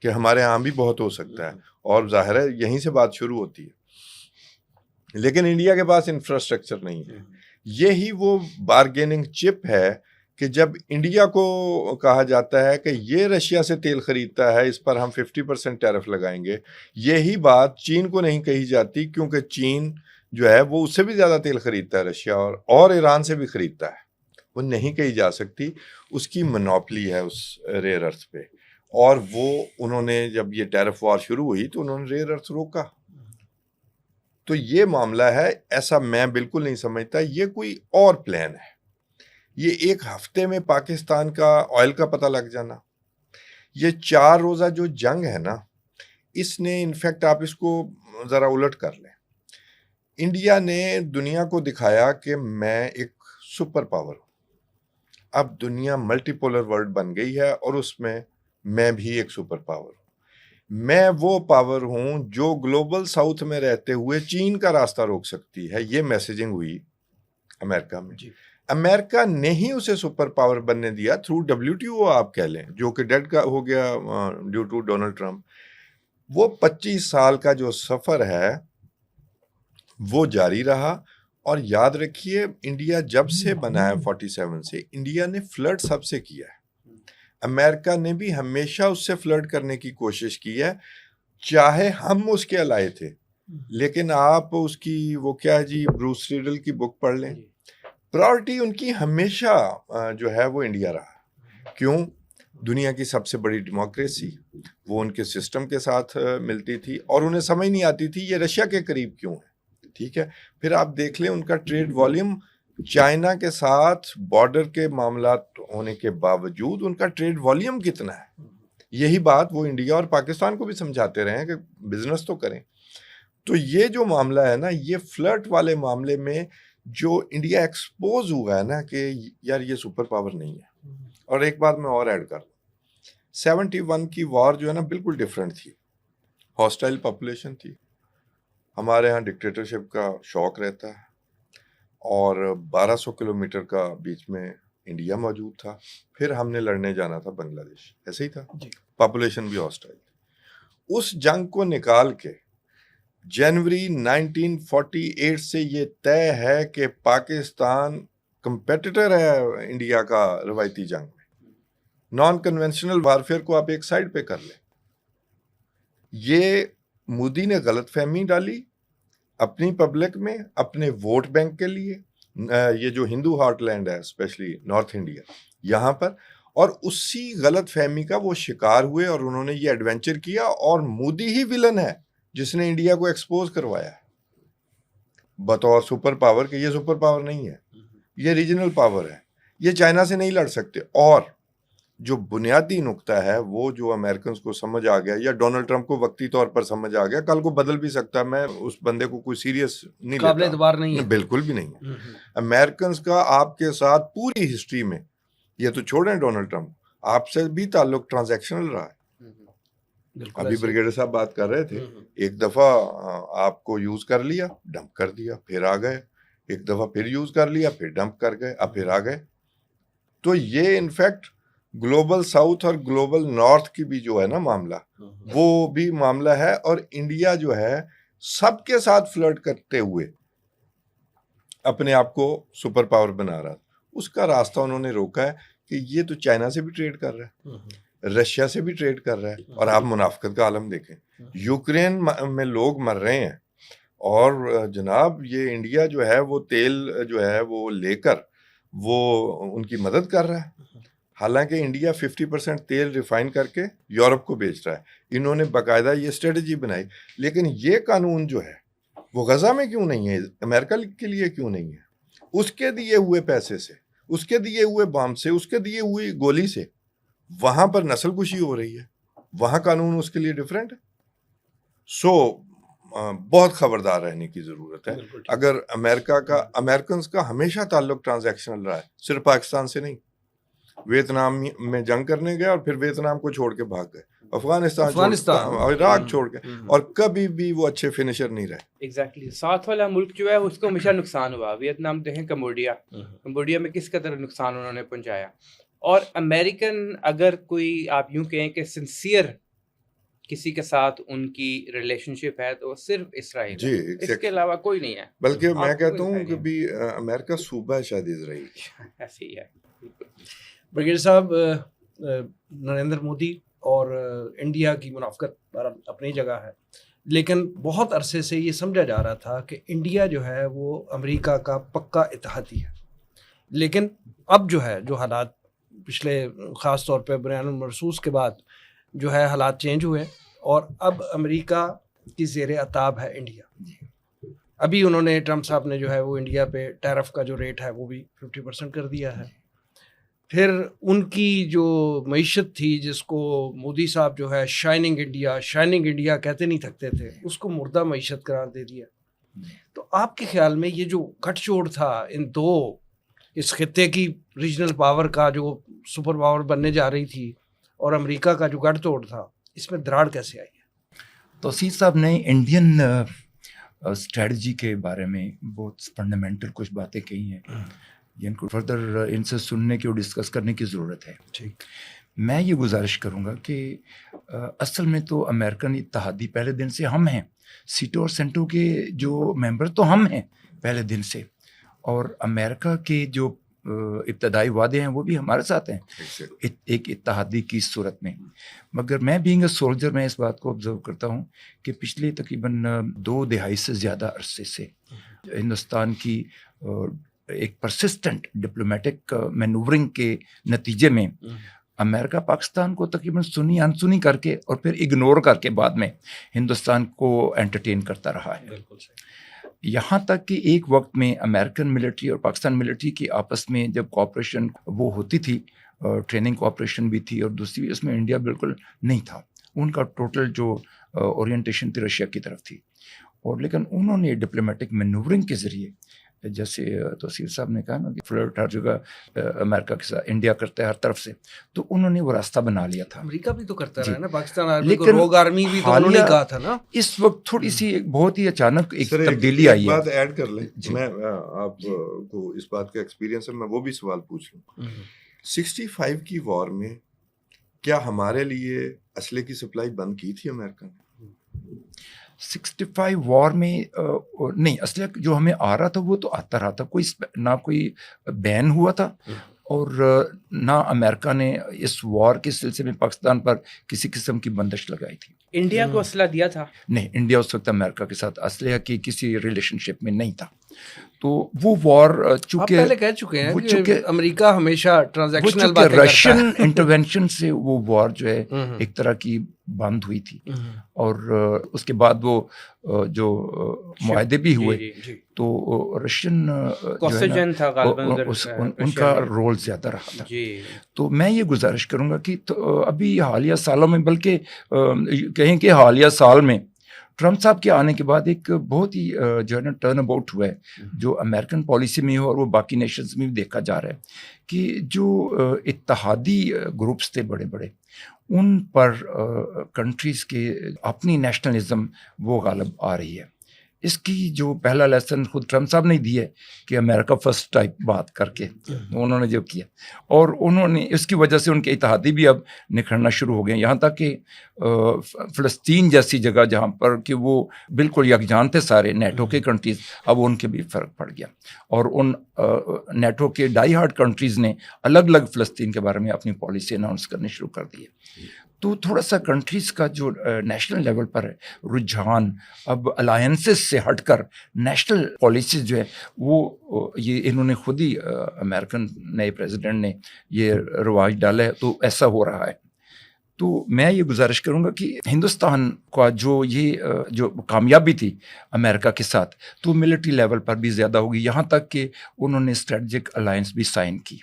کہ ہمارے ہاں بھی بہت ہو سکتا ہے، اور ظاہر ہے یہیں سے بات شروع ہوتی ہے، لیکن انڈیا کے پاس انفراسٹرکچر نہیں ہے۔ یہی وہ بارگیننگ چپ ہے کہ جب انڈیا کو کہا جاتا ہے کہ یہ رشیا سے تیل خریدتا ہے، اس پر ہم 50% ٹیرف لگائیں گے، یہی بات چین کو نہیں کہی جاتی، کیونکہ چین جو ہے وہ اس سے بھی زیادہ تیل خریدتا ہے رشیا، اور ایران سے بھی خریدتا ہے، وہ نہیں کہی جا سکتی۔ اس کی منوپلی ہے اس ریئر ارتھ پہ، اور وہ انہوں نے جب یہ ٹیرف وار شروع ہوئی تو انہوں نے ریئر ارتھ روکا۔ تو یہ معاملہ ہے، ایسا میں بالکل نہیں سمجھتا یہ کوئی اور پلان ہے۔ یہ ایک ہفتے میں پاکستان کا آئل کا پتہ لگ جانا، یہ 4 روزہ جو جنگ ہے نا، اس نے انفیکٹ آپ اس کو ذرا الٹ کر لیں، انڈیا نے دنیا کو دکھایا کہ میں ایک سپر پاور ہوں۔ اب دنیا ملٹی پولر ورلڈ بن گئی ہے، اور اس میں بھی ایک سپر پاور ہوں۔ میں وہ پاور ہوں جو گلوبل ساؤتھ میں رہتے ہوئے چین کا راستہ روک سکتی ہے۔ یہ میسیجنگ ہوئی امریکہ میں۔ امریکہ نے ہی اسے سپر پاور بننے دیا تھرو WTO، آپ کہہ لیں، جو کہ ڈیڈ کا ہو گیا ڈیو ٹو ڈونلڈ ٹرمپ۔ وہ 25 سال کا جو سفر ہے وہ جاری رہا، اور یاد رکھیے انڈیا جب سے بنا ہے 47 سے، انڈیا نے فلرٹ سب سے کیا ہے۔ امریکہ نے بھی ہمیشہ اس سے فلرٹ کرنے کی کوشش کی ہے، چاہے ہم اس کے الائے تھے، لیکن آپ اس کی وہ کیا جی بروس ریڈل کی بک پڑھ لیں، پرائورٹی ان کی ہمیشہ جو ہے وہ انڈیا رہا۔ کیوں؟ دنیا کی سب سے بڑی ڈیموکریسی، وہ ان کے سسٹم کے ساتھ ملتی تھی، اور انہیں سمجھ نہیں آتی تھی یہ رشیا کے قریب کیوں ہے، ٹھیک ہے۔ پھر آپ دیکھ لیں ان کا ٹریڈ والیوم چائنا کے ساتھ بارڈر کے معاملات ہونے کے باوجود ان کا ٹریڈ والیوم کتنا ہے۔ یہی بات وہ انڈیا اور پاکستان کو بھی سمجھاتے رہے ہیں کہ بزنس تو کریں۔ تو یہ جو معاملہ ہے نا، یہ فلرٹ والے معاملے میں جو انڈیا ایکسپوز ہوا ہے نا کہ یار یہ سپر پاور نہیں ہے۔ اور ایک بات میں اور ایڈ کر دوں، 71 کی وار جو ہے نا بالکل ڈیفرنٹ تھی، ہاسٹائل پاپولیشن تھی، ہمارے ہاں ڈکٹیٹرشپ کا شوق رہتا ہے، اور 1200 کلومیٹر کا بیچ میں انڈیا موجود تھا، پھر ہم نے لڑنے جانا تھا بنگلہ دیش، ایسے ہی تھا، پاپولیشن بھی ہاسٹائل تھی۔ اس جنگ کو نکال کے جنوری 1948 سے یہ طے ہے کہ پاکستان کمپیٹیٹر ہے انڈیا کا روایتی جنگ میں۔ نان کنونشنل وارفیئر کو آپ ایک سائڈ پہ کر لیں، یہ مودی نے غلط فہمی ڈالی اپنی پبلک میں، اپنے ووٹ بینک کے لیے، یہ جو ہندو ہارٹ لینڈ ہے اسپیشلی نارتھ انڈیا یہاں پر، اور اسی غلط فہمی کا وہ شکار ہوئے، اور انہوں نے یہ ایڈونچر کیا، اور مودی ہی ویلن ہے جس نے انڈیا کو ایکسپوز کروایا ہے بطور سپر پاور، کہ یہ سپر پاور نہیں ہے، یہ ریجنل پاور ہے، یہ چائنا سے نہیں لڑ سکتے۔ اور جو بنیادی نقطہ ہے وہ جو امریکنز کو سمجھ آ گیا، یا ڈونلڈ ٹرمپ کو وقتی طور پر سمجھ آ گیا، کل کو بدل بھی سکتا ہے، میں اس بندے کو کوئی سیریس نہیں قابل لیتا، اعتبار نہیں ہے، بالکل بھی نہیں ہے۔ امریکنز کا آپ کے ساتھ پوری ہسٹری میں، یہ تو چھوڑیں ڈونلڈ ٹرمپ، آپ سے بھی تعلق ٹرانزیکشنل رہا ہے۔ ابھی بریگیڈر صاحب بات کر رہے تھے، ایک دفعہ آپ کو یوز کر لیا، ڈمپ کر دیا، پھر آ گئے، ایک دفعہ پھر یوز کر لیا، پھر ڈمپ کر گئے، اب پھر آ گئے۔ تو یہ انفیکٹ گلوبل ساؤتھ اور گلوبل نارتھ کی بھی جو ہے نا معاملہ، وہ بھی معاملہ ہے، اور انڈیا جو ہے سب کے ساتھ فلرٹ کرتے ہوئے اپنے آپ کو سپر پاور بنا رہا تھا۔ اس کا راستہ انہوں نے روکا ہے کہ یہ تو چائنا سے بھی ٹریڈ کر رہا ہے، رشیا سے بھی ٹریڈ کر رہا ہے، اور آپ منافقت کا عالم دیکھیں، یوکرین میں لوگ مر رہے ہیں، اور جناب یہ انڈیا جو ہے وہ تیل جو ہے وہ لے کر وہ ان کی مدد کر رہا ہے، حالانکہ انڈیا 50% تیل ریفائن کر کے یورپ کو بیچ رہا ہے۔ انہوں نے باقاعدہ یہ اسٹریٹجی بنائی، لیکن یہ قانون جو ہے وہ غزہ میں کیوں نہیں ہے، امریکہ کے لیے کیوں نہیں ہے؟ اس کے دیے ہوئے پیسے سے، اس کے دیے ہوئے بام سے، اس کے دیے ہوئی گولی سے وہاں پر نسل کشی ہو رہی ہے، وہاں قانون اس کے لیے ڈیفرنٹ ہے۔ سو بہت خبردار رہنے کی ضرورت ہے. اگر امریکنز کا ہمیشہ تعلق ٹرانزیکشنل رہا ہے, صرف پاکستان سے نہیں. ویتنام میں جنگ کرنے گئے اور پھر ویتنام کو چھوڑ کے بھاگ گئے, افغانستان عراق چھوڑ کے, اور کبھی بھی وہ اچھے فنشر نہیں رہے. ایگزیکٹلی ساتھ والا ملک جو ہے اس کو ہمیشہ نقصان ہوا. ویتنام دیکھیں, کمبوڈیا میں کس قدر نقصان انہوں نے پہنچایا. اور امریکن اگر کوئی آپ یوں کہیں کہ سنسیئر کسی کے ساتھ ان کی ریلیشن شپ ہے تو صرف اسرائیل جی, اس کے علاوہ کوئی نہیں ہے. بلکہ میں کہتا ہوں کہ بھی امریکہ صوبہ ہے شاید اسرائیل. ایسے ہی ہے. برگیڈیئر صاحب, نریندر مودی اور انڈیا کی منافقت اپنی جگہ ہے, لیکن بہت عرصے سے یہ سمجھا جا رہا تھا کہ انڈیا جو ہے وہ امریکہ کا پکا اتحادی ہے. لیکن اب جو ہے, جو حالات پچھلے خاص طور پہ بیان المرصوص کے بعد جو ہے حالات چینج ہوئے, اور اب امریکہ کی زیر عتاب ہے انڈیا. ابھی انہوں نے, ٹرمپ صاحب نے جو ہے وہ انڈیا پہ ٹیرف کا جو ریٹ ہے وہ بھی 50% کر دیا ہے. پھر ان کی جو معیشت تھی, جس کو مودی صاحب جو ہے شائننگ انڈیا کہتے نہیں تھکتے تھے, اس کو مردہ معیشت قرار دے دیا. تو آپ کے خیال میں یہ جو گٹھ جوڑ تھا ان دو, اس خطے کی ریجنل پاور کا جو سپر پاور بننے جا رہی تھی, اور امریکہ کا جو گٹھ توڑ تھا, اس میں دراڑ کیسے آئی ہے؟ توصیف صاحب نے انڈین اسٹریٹجی کے بارے میں بہت فنڈامنٹل کچھ باتیں کہی ہیں, جن کو فردر ان سے سننے کی اور ڈسکس کرنے کی ضرورت ہے. ٹھیک, میں یہ گزارش کروں گا کہ اصل میں تو امریکن اتحادی پہلے دن سے ہم ہیں. سیٹو اور سینٹو کے جو ممبر تو ہم ہیں پہلے دن سے, اور امریکہ کے جو ابتدائی وعدے ہیں وہ بھی ہمارے ساتھ ہیں ایک اتحادی کی صورت میں. مگر میں بینگ اے سولجر, میں اس بات کو آبزرو کرتا ہوں کہ پچھلے تقریباً 2 دہائی سے زیادہ عرصے سے ہندوستان کی ایک پرسسٹنٹ ڈپلومیٹک مینورنگ کے نتیجے میں امریکہ پاکستان کو تقریباً سنی انسنی کر کے اور پھر اگنور کر کے بعد میں ہندوستان کو انٹرٹین کرتا رہا ہے. یہاں تک کہ ایک وقت میں امریکن ملٹری اور پاکستان ملٹری کی آپس میں جب کوآپریشن وہ ہوتی تھی, ٹریننگ کوآپریشن بھی تھی اور دوسری بھی, اس میں انڈیا بالکل نہیں تھا. ان کا ٹوٹل جو اورینٹیشن تھی رشیا کی طرف تھی. اور لیکن انہوں نے ڈپلومیٹک مینورنگ کے ذریعے, جیسے توصیف صاحب نے کہا نا کہ فلرٹ ہر جگہ امریکہ کے ساتھ انڈیا کرتا ہے ہر طرف سے, تو انہوں نے وہ راستہ بنا لیا تھا. امریکہ بھی تو کرتا رہا نا, پاکستان آرمی لیکن کو روگ آرمی بھی تو انہوں نے کہا تھا نا. اس وقت تھوڑی سی ایک بہت ہی اچانک ایک تبدیلی آئی ہے. بات ایڈ کر لیں, میں آپ کو اس بات کا ایکسپیرینس ہے, میں وہ بھی سوال پوچھ لوں. 65 کی وار میں کیا ہمارے لیے اسلحے کی سپلائی بند کی تھی امریکہ نے؟ 65 وار میں نہیں, اسلحہ جو ہمیں آ رہا تھا وہ تو آتا رہا تھا, کوئی نہ کوئی بین ہوا تھا, اور نہ امریکہ نے اس وار کے سلسلے میں پاکستان پر کسی قسم کی بندش لگائی تھی. انڈیا کو اسلحہ دیا تھا؟ نہیں, انڈیا اس وقت امریکہ کے ساتھ اسلحہ کی کسی ریلیشن شپ میں نہیں تھا. تو وہ وار چونکہ پہلے کہہ چکے ہیں کہ امریکہ ہمیشہ ٹرانزیکشنل باتیں کرتا ہے. رشین انٹرونشن سے وہ وار جو ہے ایک طرح کی بند ہوئی تھی, اور اس کے بعد وہ جو معاہدے بھی ہوئے تو رشین ان کا رول زیادہ رہا تھا. تو میں یہ گزارش کروں گا کہ ابھی حالیہ سالوں میں, بلکہ کہیں کہ حالیہ سال میں ٹرمپ صاحب کے آنے کے بعد ایک بہت ہی جو ہے نا ٹرن اباؤٹ ہوا ہے, جو امریکن پالیسی میں ہو اور وہ باقی نیشنز میں بھی دیکھا جا رہا ہے کہ جو اتحادی گروپس تھے بڑے بڑے, ان پر کنٹریز کے اپنی نیشنلزم وہ غالب آ رہی ہے. اس کی جو پہلا لیسن خود ٹرمپ صاحب نے دی ہے کہ امریکہ فرسٹ ٹائپ بات کر کے انہوں نے جو کیا, اور انہوں نے اس کی وجہ سے ان کے اتحادی بھی اب نکھرنا شروع ہو گئے, یہاں تک کہ فلسطین جیسی جگہ جہاں پر کہ وہ بالکل یکجان تھے سارے نیٹو کے کنٹریز, اب ان کے بھی فرق پڑ گیا, اور ان نیٹو کے ڈائی ہارڈ کنٹریز نے الگ الگ فلسطین کے بارے میں اپنی پالیسی اناؤنس کرنے شروع کر دی ہے. تو تھوڑا سا کنٹریز کا جو نیشنل لیول پر ہے رجحان اب الائنسز سے ہٹ کر نیشنل پالیسیز جو ہے وہ یہ انہوں نے خود ہی امریکن نئے پریزیڈنٹ نے یہ رواج ڈالا ہے, تو ایسا ہو رہا ہے. تو میں یہ گزارش کروں گا کہ ہندوستان کا جو یہ جو کامیابی تھی امریکہ کے ساتھ, تو ملٹری لیول پر بھی زیادہ ہوگی, یہاں تک کہ انہوں نے اسٹریٹجک الائنس بھی سائن کی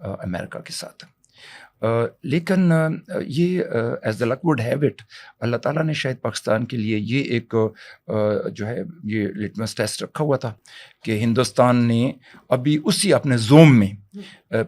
امریکہ کے ساتھ. لیکن یہ as the luck would have it, اللہ تعالیٰ نے شاید پاکستان کے لیے یہ ایک جو ہے یہ لٹمس ٹیسٹ رکھا ہوا تھا کہ ہندوستان نے ابھی اسی اپنے زوم میں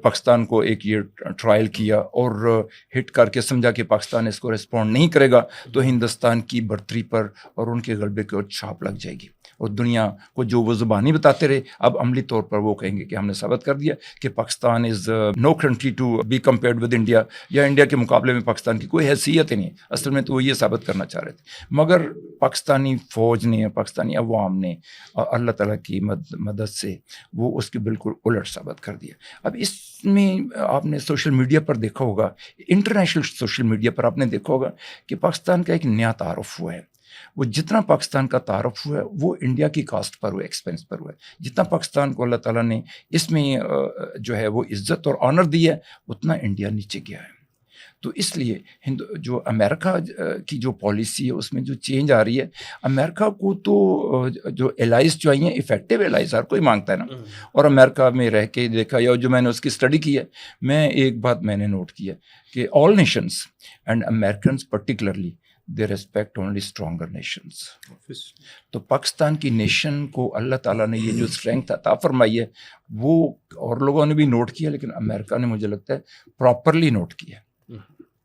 پاکستان کو ایک یہ ٹرائل کیا اور ہٹ کر کے سمجھا کہ پاکستان اس کو رسپونڈ نہیں کرے گا تو ہندوستان کی برتری پر اور ان کے غلبے کو چھاپ لگ جائے گی، اور دنیا کو جو وہ زبانی بتاتے رہے اب عملی طور پر وہ کہیں گے کہ ہم نے ثابت کر دیا کہ Pakistan is no country to be compared with India, یا انڈیا کے مقابلے میں پاکستان کی کوئی حیثیت ہی نہیں۔ اصل میں تو وہ یہ ثابت کرنا چاہ رہے تھے، مگر پاکستانی فوج نے، پاکستانی عوام نے اللہ تعالیٰ کی مدد سے وہ اس کی بالکل الٹ ثابت کر دیا۔ اب اس میں آپ نے سوشل میڈیا پر دیکھا ہوگا، انٹرنیشنل سوشل میڈیا پر آپ نے دیکھا ہوگا کہ پاکستان کا ایک نیا تعارف ہوا ہے۔ وہ جتنا پاکستان کا تعارف ہوا ہے وہ انڈیا کی کاسٹ پر ہوا ہے، ایکسپینس پر ہوا ہے۔ جتنا پاکستان کو اللہ تعالیٰ نے اس میں جو ہے وہ عزت اور آنر دی ہے اتنا انڈیا نیچے گیا ہے۔ تو اس لیے جو امریکہ کی جو پالیسی ہے اس میں جو چینج آ رہی ہے، امریکہ کو تو جو الائز چاہیے افیکٹو الائز ہر کوئی مانگتا ہے نا، اور امریکہ میں رہ کے دیکھا یا جو میں نے اس کی اسٹڈی کی ہے، میں ایک بات میں نے نوٹ کی ہے کہ all nations and Americans particularly they respect only stronger nations. تو پاکستان کی نیشن کو اللہ تعالیٰ نے یہ جو اسٹرینتھ عطا فرمائی ہے وہ اور لوگوں نے بھی نوٹ کیا، لیکن امریکہ نے مجھے لگتا ہے پراپرلی نوٹ کیا۔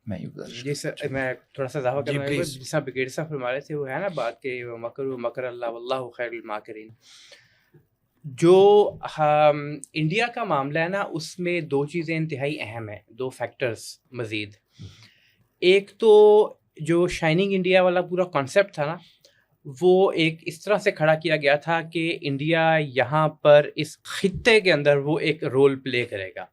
میں یہ گزارش جی سر، میں تھوڑا سا اضافہ کرنا چاہوں گا، جس طرح بریگیڈیئر صاحب فرما رہے تھے وہ ہے نا بات کہ مکر مکر اللہ واللہ خیر الماکرین۔ جو انڈیا کا معاملہ ہے نا اس میں دو چیزیں انتہائی اہم ہیں، دو فیکٹرز مزید۔ ایک تو جو شائننگ انڈیا والا پورا کانسیپٹ تھا نا وہ ایک اس طرح سے کھڑا کیا گیا تھا کہ انڈیا یہاں پر اس خطے کے اندر وہ ایک رول پلے کرے گا،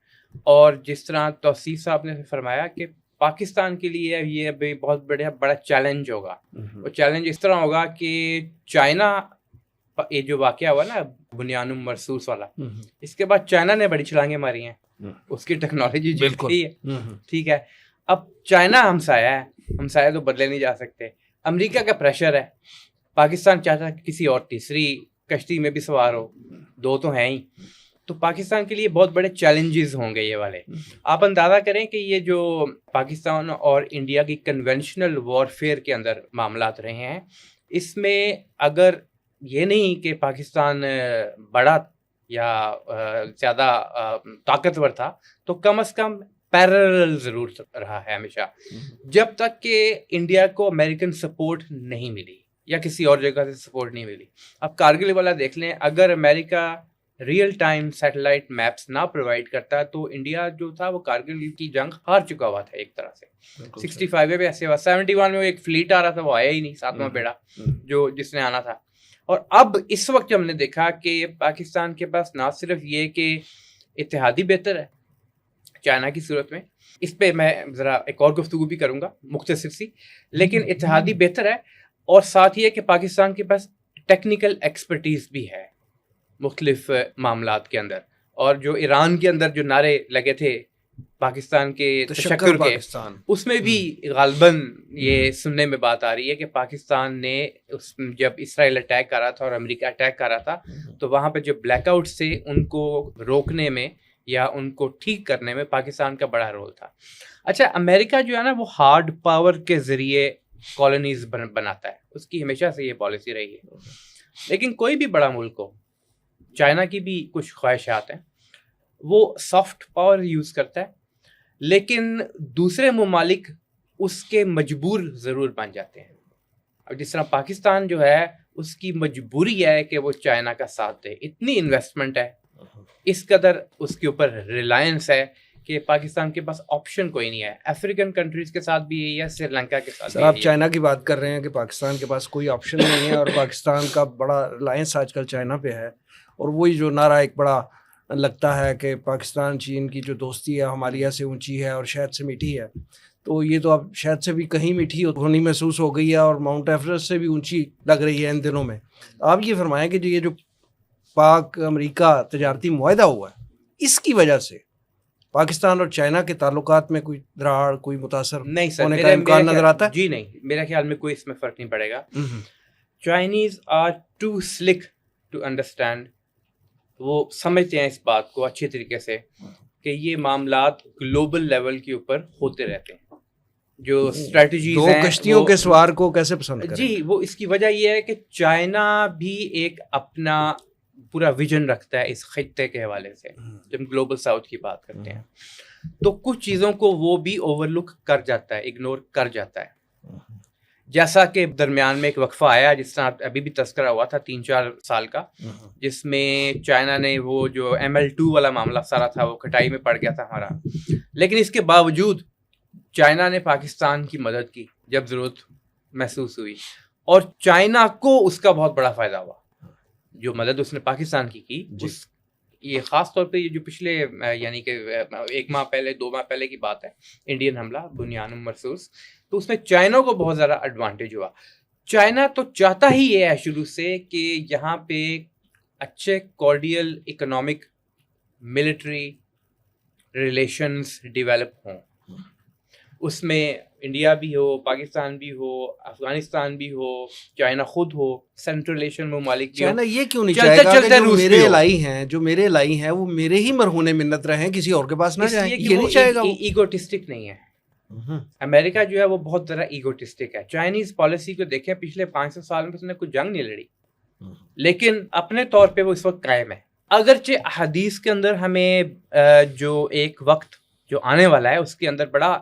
اور جس طرح توصیف صاحب نے فرمایا کہ پاکستان کے لیے یہ ابھی بہت بڑا چیلنج ہوگا۔ وہ چیلنج اس طرح ہوگا کہ چائنا، یہ جو واقعہ ہوا نا بنیانم مرصوص والا، اس کے بعد چائنا نے بڑی چھلانگیں ماری ہیں، اس کی ٹیکنالوجی جیتی ہے، ٹھیک ہے۔ اب چائنا ہمسایہ ہے، ہمسایہ تو بدلے نہیں جا سکتے، امریکہ کا پریشر ہے، پاکستان چاہتا ہے کہ کسی اور تیسری کشتی میں بھی سوار ہو، دو تو ہیں ہی، تو پاکستان کے لیے بہت بڑے چیلنجز ہوں گے یہ والے۔ آپ اندازہ کریں کہ یہ جو پاکستان اور انڈیا کی کنونشنل وارفیئر کے اندر معاملات رہے ہیں، اس میں اگر یہ نہیں کہ پاکستان بڑا یا زیادہ طاقتور تھا تو کم از کم پیرل ضرور رہا ہے ہمیشہ، جب تک کہ انڈیا کو امریکن سپورٹ نہیں ملی یا کسی اور جگہ سے سپورٹ نہیں ملی۔ اب کارگل والا دیکھ لیں، اگر امریکہ ریئل ٹائم سیٹلائٹ میپس نہ پرووائڈ کرتا تو انڈیا جو تھا وہ کارگل کی جنگ ہار چکا ہوا تھا ایک طرح سے۔ 65 میں ایسے ہوا، 71 میں ایک فلیٹ آ رہا تھا، وہ آیا ہی نہیں، 7واں بیڑا جس نے آنا تھا۔ اور اب اس وقت ہم نے دیکھا کہ پاکستان کے پاس نہ صرف یہ کہ اتحادی بہتر ہے چائنا کی صورت میں، اس پہ میں ذرا ایک اور گفتگو بھی کروں گا مختصر سی، لیکن اتحادی بہتر ہے، اور ساتھ یہ کہ پاکستان کے پاس ٹیکنیکل ایکسپرٹیز بھی ہے مختلف معاملات کے اندر۔ اور جو ایران کے اندر جو نعرے لگے تھے پاکستان کے تشکر کے، اس میں بھی غالباً یہ سننے میں بات آ رہی ہے کہ پاکستان نے جب اسرائیل اٹیک کر رہا تھا اور امریکہ اٹیک کر رہا تھا تو وہاں پہ جو بلیک آؤٹس تھے ان کو روکنے میں یا ان کو ٹھیک کرنے میں پاکستان کا بڑا رول تھا۔ اچھا، امریکہ جو ہے نا وہ ہارڈ پاور کے ذریعے کالونیز بناتا ہے، اس کی ہمیشہ سے یہ پالیسی رہی ہے، لیکن کوئی بھی بڑا ملک ہو، چائنا کی بھی کچھ خواہشات ہیں، وہ سافٹ پاور یوز کرتا ہے، لیکن دوسرے ممالک اس کے مجبور ضرور بن جاتے ہیں۔ اب جس طرح پاکستان جو ہے اس کی مجبوری ہے کہ وہ چائنا کا ساتھ دے، اتنی انویسٹمنٹ ہے، اس قدر اس کے اوپر ریلائنس ہے کہ پاکستان کے پاس آپشن کوئی نہیں ہے۔ افریقن کنٹریز کے ساتھ بھی یہی ہے، سری لنکا کے ساتھ بھی۔ آپ چائنا کی بات کر رہے ہیں کہ پاکستان کے پاس کوئی آپشن نہیں ہے، اور پاکستان کا بڑا ریلائنس آج کل چائنا پہ ہے، اور وہی جو نعرہ ایک بڑا لگتا ہے کہ پاکستان چین کی جو دوستی ہے ہمالیہ سے اونچی ہے اور شہد سے میٹھی ہے، تو یہ تو اب شہد سے بھی کہیں میٹھی ہونی محسوس ہو گئی ہے، اور ماؤنٹ ایوریسٹ سے بھی اونچی لگ رہی ہے ان دنوں میں۔ آپ یہ فرمائیں کہ یہ جو پاک امریکہ تجارتی معاہدہ ہوا ہے، اس کی وجہ سے پاکستان اور چائنا کے تعلقات میں کوئی دراڑ، کوئی متاثر ہونے کا امکان نظر آتا ہے؟ جی نہیں، میرے خیال میں کوئی اس میں فرق نہیں پڑے گا۔ Chinese are too slick to understand, وہ سمجھتے ہیں اس بات کو اچھی طریقے سے کہ یہ معاملات گلوبل لیول کے اوپر ہوتے رہتے ہیں. جو اسٹریٹجیز دو ہیں کشتیوں وہ- کے سوار کو کیسے پسند کریں؟ جی وہ اس کی وجہ یہ ہے کہ چائنا بھی ایک اپنا پورا ویژن رکھتا ہے اس خطے کے حوالے سے. جب ہم گلوبل ساؤتھ کی بات کرتے ہیں تو کچھ چیزوں کو وہ بھی اوور لک کر جاتا ہے, اگنور کر جاتا ہے. جیسا کہ درمیان میں ایک وقفہ آیا جس طرح ابھی بھی تذکرہ ہوا تھا 3-4 سال کا, جس میں چائنا نے وہ جو ML2 والا معاملہ سارا تھا وہ کھٹائی میں پڑ گیا تھا ہمارا. لیکن اس کے باوجود چائنا نے پاکستان کی مدد کی جب ضرورت محسوس ہوئی, اور چائنا کو اس کا بہت بڑا فائدہ ہوا. جو مدد اس نے پاکستان کی اس یہ خاص طور پہ یہ جو پچھلے یعنی کہ 1 ماہ پہلے 2 ماہ پہلے کی بات ہے, انڈین حملہ بنیان مرصوص, تو اس میں چائنا کو بہت زیادہ ایڈوانٹیج ہوا. چائنا تو چاہتا ہی یہ ہے شروع سے کہ یہاں پہ اچھے کارڈیل اکنامک ملٹری ریلیشنز ڈیولپ ہوں. اس میں انڈیا بھی ہو, پاکستان بھی ہو, افغانستان بھی ہو, چائنا خود ہو, سینٹرل ایشین ممالک بھی ہو. چائنا یہ کیوں نہیں چلتے چاہے گا کہ چلتے جو روس میرے بھی ہو. الہی ہیں وہ میرے ہی مرہون منت رہیں, کسی اور کے پاس نہ اس جائیں؟ لیے کہ یہ وہ نہیں چاہے گا وہ. ایگوٹسٹک نہیں ہے. امریکہ جو ہے وہ بہت ذرا ایگوٹسٹک ہے. چائنیز پالیسی کو دیکھیں پچھلے 500 سال میں اس نے کوئی جنگ نہیں لڑی, لیکن اپنے طور پہ وہ اس وقت قائم ہے. اگرچہ حدیث کے اندر ہمیں جو ایک وقت جو آنے والا ہے اس کے اندر بڑا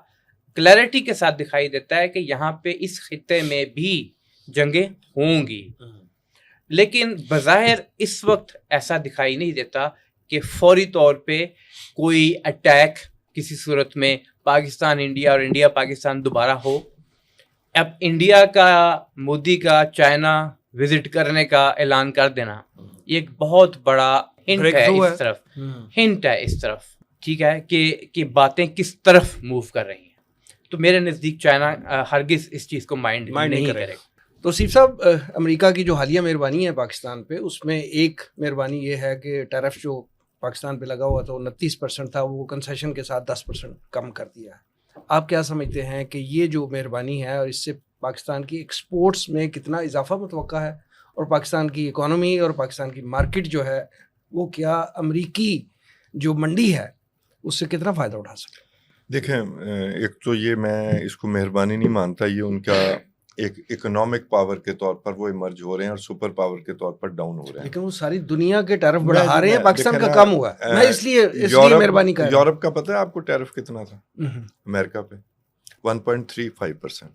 کلیئرٹی کے ساتھ دکھائی دیتا ہے کہ یہاں پہ اس خطے میں بھی جنگیں ہوں گی, لیکن بظاہر اس وقت ایسا دکھائی نہیں دیتا کہ فوری طور پہ کوئی اٹیک کسی صورت میں پاکستان انڈیا اور انڈیا پاکستان دوبارہ ہو. اب انڈیا کا مودی کا چائنا وزٹ کرنے کا اعلان کر دینا یہ ایک بہت بڑا ہنٹ ہے اس طرف, ہنٹ ہے اس طرف, ٹھیک ہے, کہ باتیں کس طرف موو کر رہی ہیں. تو میرے نزدیک چائنا ہرگز اس چیز کو مائنڈ نہیں کرے گا. تو سیف صاحب, امریکہ کی جو حالیہ مہربانی ہے پاکستان پہ, اس میں ایک مہربانی یہ ہے کہ ٹیرف جو پاکستان پہ لگا ہوا تھا وہ 29% تھا, وہ کنسیشن کے ساتھ 10% کم کر دیا ہے. آپ کیا سمجھتے ہیں کہ یہ جو مہربانی ہے اور اس سے پاکستان کی ایکسپورٹس میں کتنا اضافہ متوقع ہے, اور پاکستان کی اکانومی اور پاکستان کی مارکیٹ جو ہے وہ کیا امریکی جو منڈی ہے اس سے کتنا فائدہ اٹھا سکے؟ دیکھیں, ایک تو یہ میں اس کو مہربانی نہیں مانتا, یہ ان کا ایک اکنامک پاور کے طور پر وہ ایمرج ہو رہے ہیں اور سپر پاور کے طور پر ڈاؤن ہو رہے ہیں. لیکن وہ ساری دنیا کے ٹیرف بڑھا رہے ہیں, پاکستان کا کم ہوا ہے. میں اس لیے مہربانی کر رہا ہوں. یورپ کا پتہ ہے آپ کو ٹیرف کتنا تھا امریکہ پہ؟ 1.35%.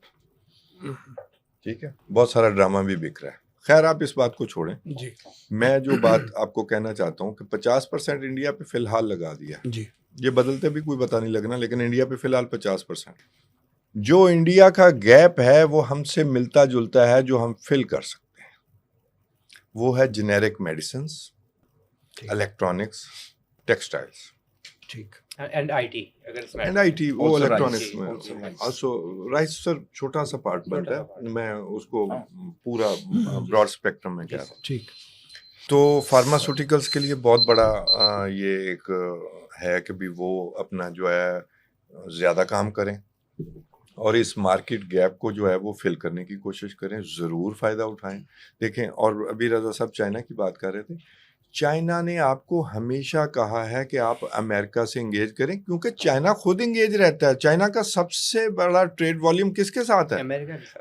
ٹھیک ہے, بہت سارا ڈرامہ بھی بک رہا ہے. خیر آپ اس بات کو چھوڑیں. جی, میں جو بات آپ کو کہنا چاہتا ہوں کہ 50% انڈیا پہ فی الحال لگا دیا. جی, یہ بدلتے بھی کوئی پتہ نہیں لگنا, لیکن انڈیا پہ فی الحال 50%. جو انڈیا کا گیپ ہے وہ ہم سے ملتا جلتا ہے, جو ہم فل کر سکتے ہیں وہ ہے جنیرک میڈیسنز, الیکٹرانکس, ٹیکسٹائلز, ٹھیک, and I T. And I T, وہ Also الیکٹرانکس rice. میں Also rice. آلسو رائس سر چھوٹا سا پارٹ بنتا چھوٹا ہے, میں اس کو پورا براڈ اسپیکٹرم میں کہہ رہا ہوں. ٹھیک. تو فارماسوٹیکلس کے لیے بہت بڑا یہ ایک ہے کہ بھی وہ اپنا جو ہے زیادہ کام کریں اور اس مارکیٹ گیپ کو جو ہے وہ فل کرنے کی کوشش کریں, ضرور فائدہ اٹھائیں. دیکھیں, اور ابھی رضا صاحب چائنا کی بات کر رہے تھے, چائنا نے آپ کو ہمیشہ کہا ہے کہ آپ امریکہ سے انگیج کریں, کیونکہ چائنا خود انگیج رہتا ہے. چائنا کا سب سے بڑا ٹریڈ والیوم کس کے ساتھ ہے؟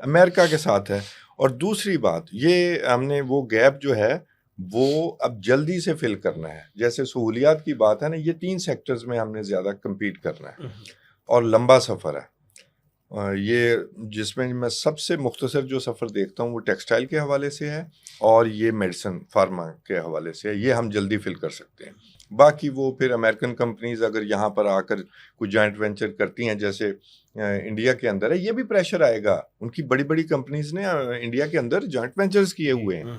امریکہ کے ساتھ ہے. اور دوسری بات یہ, ہم نے وہ گیپ جو ہے وہ اب جلدی سے فل کرنا ہے. جیسے سہولیات کی بات ہے نا, یہ 3 سیکٹرز میں ہم نے زیادہ کمپیٹ کرنا ہے اور لمبا سفر ہے. یہ جس میں میں سب سے مختصر جو سفر دیکھتا ہوں وہ ٹیکسٹائل کے حوالے سے ہے اور یہ میڈیسن فارما کے حوالے سے ہے. یہ ہم جلدی فل کر سکتے ہیں. باقی وہ پھر امریکن کمپنیز اگر یہاں پر آ کر کوئی جوائنٹ وینچر کرتی ہیں جیسے انڈیا کے اندر ہے, یہ بھی پریشر آئے گا. ان کی بڑی بڑی کمپنیز نے انڈیا کے اندر جوائنٹ وینچرز کیے ہوئے ہیں,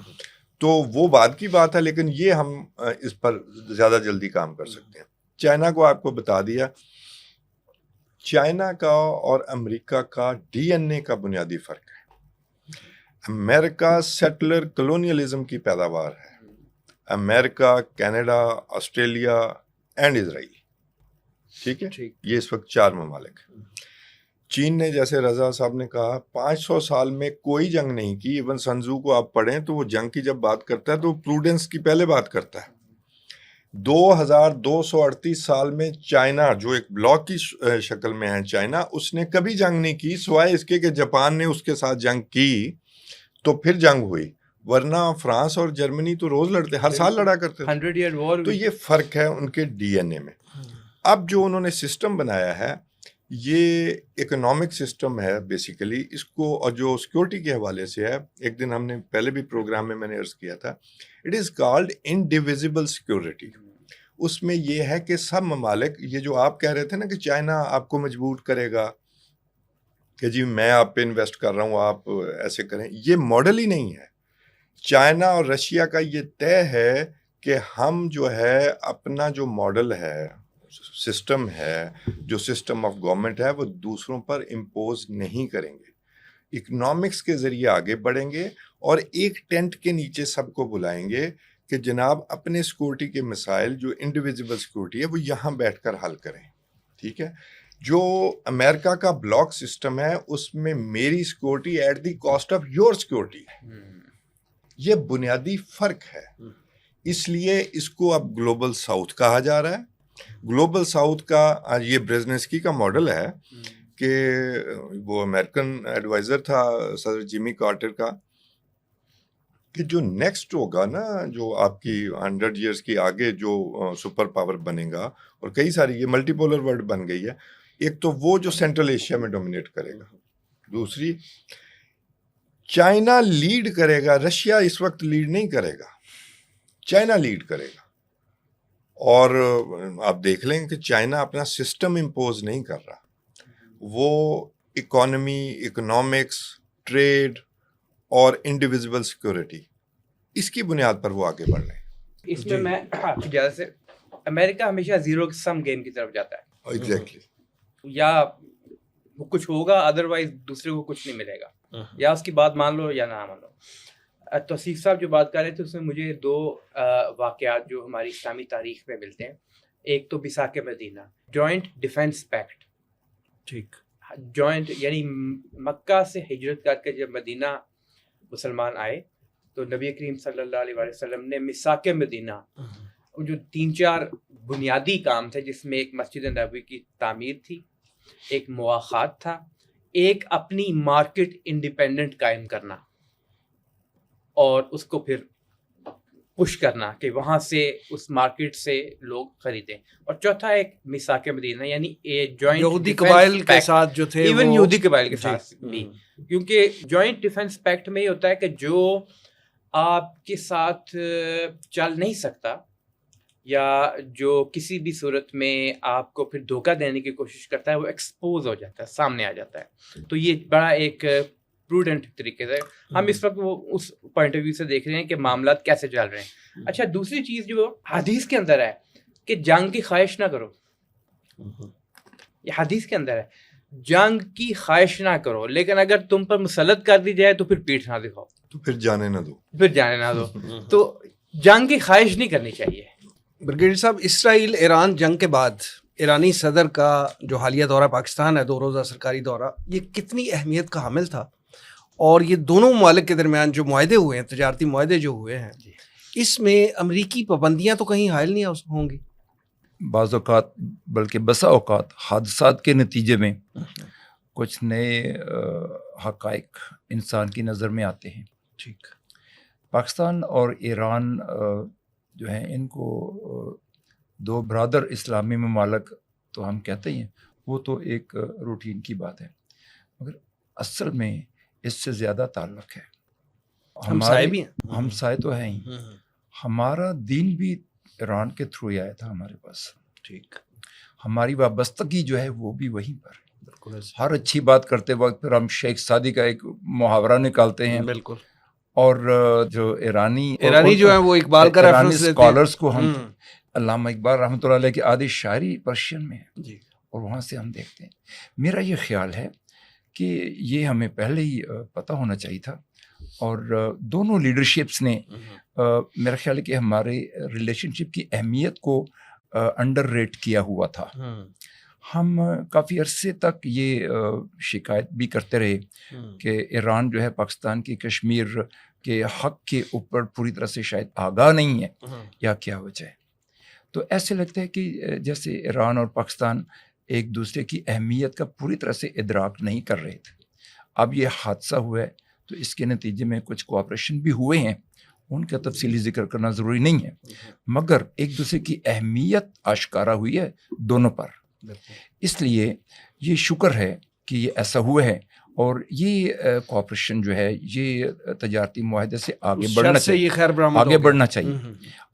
تو وہ بعد کی بات ہے, لیکن یہ ہم اس پر زیادہ جلدی کام کر سکتے ہیں. چائنا کو آپ کو بتا دیا, چائنا کا اور امریکہ کا ڈی این اے کا بنیادی فرق ہے. امریکہ سیٹلر کلونیلزم کی پیداوار ہے. امریکہ, کینیڈا, آسٹریلیا اینڈ اسرائیل, ٹھیک ہے, یہ اس وقت 4 ممالک ہیں. چین نے, جیسے رضا صاحب نے کہا, 500 سال میں کوئی جنگ نہیں کی. ایون سنزو کو آپ پڑھیں تو وہ جنگ کی جب بات کرتا ہے تو پروڈنس کی پہلے بات کرتا ہے. 2238 سال میں چائنا جو ایک بلاک کی شکل میں ہے چائنا، اس نے کبھی جنگ نہیں کی سوائے اس کے کہ جاپان نے اس کے ساتھ جنگ کی تو پھر جنگ ہوئی، ورنہ فرانس اور جرمنی تو روز لڑتے، ہر سال لڑا کرتے تھے۔ 100 ایئر وار. تو یہ فرق ہے ان کے ڈی این اے میں۔ اب جو انہوں نے سسٹم بنایا ہے یہ اکنامک سسٹم ہے بیسیکلی، اس کو اور جو سیکورٹی کے حوالے سے ہے، ایک دن ہم نے پہلے بھی پروگرام میں نے عرض کیا تھا، اٹ از کالڈ انڈیویزیبل سیکورٹی۔ اس میں یہ ہے کہ سب ممالک، یہ جو آپ کہہ رہے تھے نا کہ چائنا آپ کو مجبور کرے گا کہ جی میں آپ پہ انویسٹ کر رہا ہوں آپ ایسے کریں، یہ ماڈل ہی نہیں ہے۔ چائنا اور رشیا کا یہ طے ہے کہ ہم جو ہے اپنا جو ماڈل ہے، سسٹم ہے، جو سسٹم آف گورنمنٹ ہے، وہ دوسروں پر امپوز نہیں کریں گے، اکنامکس کے ذریعے آگے بڑھیں گے اور ایک ٹینٹ کے نیچے سب کو بلائیں گے کہ جناب اپنے سیکورٹی کے مسائل جو انڈیویزیبل سیکورٹی ہے وہ یہاں بیٹھ کر حل کریں، ٹھیک ہے۔ جو امریکہ کا بلاک سسٹم ہے اس میں میری security at the cost of your security ہے، یہ بنیادی فرق ہے۔ اس لیے اس کو اب گلوبل ساؤتھ کہا جا رہا ہے۔ گلوبل ساؤتھ کا یہ برزنسکی کا ماڈل ہے کہ وہ امریکن ایڈوائزر تھا صدر جیمی کارٹر کا، کہ جو نیکسٹ ہوگا نا، جو آپ کی 100 ایئرس کی آگے جو سپر پاور بنے گا، اور کئی ساری یہ ملٹی پولر ورلڈ بن گئی ہے، ایک تو وہ جو سینٹرل ایشیا میں ڈومینیٹ کرے گا، دوسری چائنا لیڈ کرے گا، رشیا اس وقت لیڈ نہیں کرے گا، چائنا لیڈ کرے گا۔ اور آپ دیکھ لیں کہ چائنا اپنا سسٹم امپوز نہیں کر رہا، وہ اکانومی، اکنامکس، ٹریڈ اور انڈیویزیبل سیکورٹی، اس کی بنیاد پر وہ آگے بڑھ رہے ہیں۔ اس میں میں آپ کی اجازت سے، امریکہ ہمیشہ زیرو سم گیم کی طرف جاتا ہے، ایگزیکٹلی، یا وہ کچھ ہوگا ادروائز دوسرے کو کچھ نہیں ملے گا، یا اس کی بات مان لو یا نہ مان لو۔ توصیف صاحب جو بات کر رہے تھے اس میں مجھے دو واقعات جو ہماری اسلامی تاریخ میں ملتے ہیں، ایک تو بساک مدینہ، جوائنٹ ڈیفنس پیکٹ، ٹھیک، جوائنٹ یعنی مکہ سے ہجرت کر کے جب مدینہ مسلمان آئے تو نبی کریم صلی اللہ علیہ وسلم نے مساک مدینہ جو 3-4 بنیادی کام تھے، جس میں ایک مسجد نبوی کی تعمیر تھی، ایک مواخات تھا، ایک اپنی مارکیٹ انڈیپینڈنٹ قائم کرنا اور اس کو پھر پش کرنا کہ وہاں سے اس مارکیٹ سے لوگ خریدیں، اور چوتھا ایک میثاق مدینہ یعنی جوائنٹ یہودی قبائل کے ساتھ جو تھے، ایون یہودی قبائل کے ساتھ جی بھی، کیونکہ جوائنٹ ڈیفنس پیکٹ میں یہ ہوتا ہے کہ جو آپ کے ساتھ چل نہیں سکتا یا جو کسی بھی صورت میں آپ کو پھر دھوکہ دینے کی کوشش کرتا ہے، وہ ایکسپوز ہو جاتا ہے، سامنے آ جاتا ہے۔ تو یہ بڑا ایک پروڈنٹ طریقے سے ہم اس وقت وہ اس پوائنٹ آف ویو سے دیکھ رہے ہیں کہ معاملات کیسے چل رہے ہیں۔ اچھا، دوسری چیز جو حدیث کے اندر ہے کہ جنگ کی خواہش نہ کرو، یہ حدیث کے اندر ہے، جنگ کی خواہش نہ کرو، لیکن اگر تم پر مسلط کر دی جائے تو پھر پیٹھ نہ دکھاؤ، تو پھر جانے نہ دو، پھر جانے نہ دو۔ تو جنگ کی خواہش نہیں کرنی چاہیے۔ برگیڈیئر صاحب، اسرائیل ایران جنگ کے بعد ایرانی صدر کا جو حالیہ دورہ پاکستان ہے، 2 روزہ سرکاری دورہ، یہ کتنی اہمیت کا حامل تھا؟ اور یہ دونوں ممالک کے درمیان جو معاہدے ہوئے ہیں، تجارتی معاہدے جو ہوئے ہیں، اس میں امریکی پابندیاں تو کہیں حائل نہیں ہوں گی؟ بعض اوقات بلکہ بسا اوقات حادثات کے نتیجے میں کچھ نئے حقائق انسان کی نظر میں آتے ہیں۔ ٹھیک، پاکستان اور ایران جو ہیں، ان کو 2 برادر اسلامی ممالک تو ہم کہتے ہیں، وہ تو ایک روٹین کی بات ہے، مگر اصل میں اس سے زیادہ تعلق ہے۔ ہمسائے بھی ہیں، ہمسائے تو ہیں ہی، ہمارا دین بھی ایران کے تھرو ہی آیا تھا ہمارے پاس، ٹھیک، ہماری وابستگی جو ہے وہ بھی وہیں پر۔ بالکل، ہر اچھی بات کرتے وقت پھر ہم شیخ سعدی کا ایک محاورہ نکالتے ہیں، بالکل، اور جو ایرانی جو ہے وہ اقبال کا ریفرنس دیتے ہیں، اسکالرس کو ہم علامہ اقبال رحمۃ اللہ علیہ کی آدھی شاعری پرشین میں ہے، جی، اور وہاں سے ہم دیکھتے ہیں۔ میرا یہ خیال ہے کہ یہ ہمیں پہلے ہی پتہ ہونا چاہیے تھا، اور دونوں لیڈرشپس نے میرا خیال ہے کہ ہمارے ریلیشن شپ کی اہمیت کو انڈر ریٹ کیا ہوا تھا۔ ہم کافی عرصے تک یہ شکایت بھی کرتے رہے کہ ایران جو ہے پاکستان کی کشمیر کے حق کے اوپر پوری طرح سے شاید آگاہ نہیں ہے، یا کیا وجہ ہے۔ تو ایسے لگتا ہے کہ جیسے ایران اور پاکستان ایک دوسرے کی اہمیت کا پوری طرح سے ادراک نہیں کر رہے تھے. اب یہ حادثہ ہوا ہے تو اس کے نتیجے میں کچھ کوآپریشن بھی ہوئے ہیں، ان کا تفصیلی ذکر کرنا ضروری نہیں ہے، مگر ایک دوسرے کی اہمیت آشکارا ہوئی ہے دونوں پر. اس لیے یہ شکر ہے کہ یہ ایسا ہوا ہے، اور یہ کوآپریشن جو ہے یہ تجارتی معاہدے سے آگے بڑھنا چاہیے، یہ خیر برآمد آگے ہو گیا. بڑھنا چاہیے.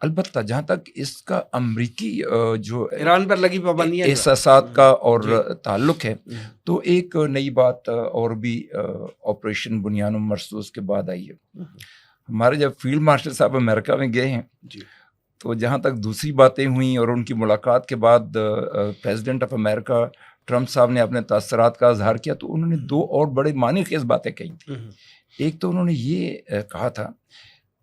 البتہ جہاں تک اس کا امریکی جو ایران پر لگی پابندیاں احساسات کا اور تعلق ہے، تو ایک نئی بات اور بھی آپریشن بنیان مرصوص کے بعد آئی ہے. ہمارے جب فیلڈ مارشل صاحب امریکہ میں گئے ہیں تو جہاں تک دوسری باتیں ہوئیں اور ان کی ملاقات کے بعد پریزیڈنٹ آف امریکہ ٹرمپ صاحب نے اپنے تاثرات کا اظہار کیا، تو انہوں نے دو اور بڑے معنی خیز باتیں کہی تھیں. ایک تو انہوں نے یہ کہا تھا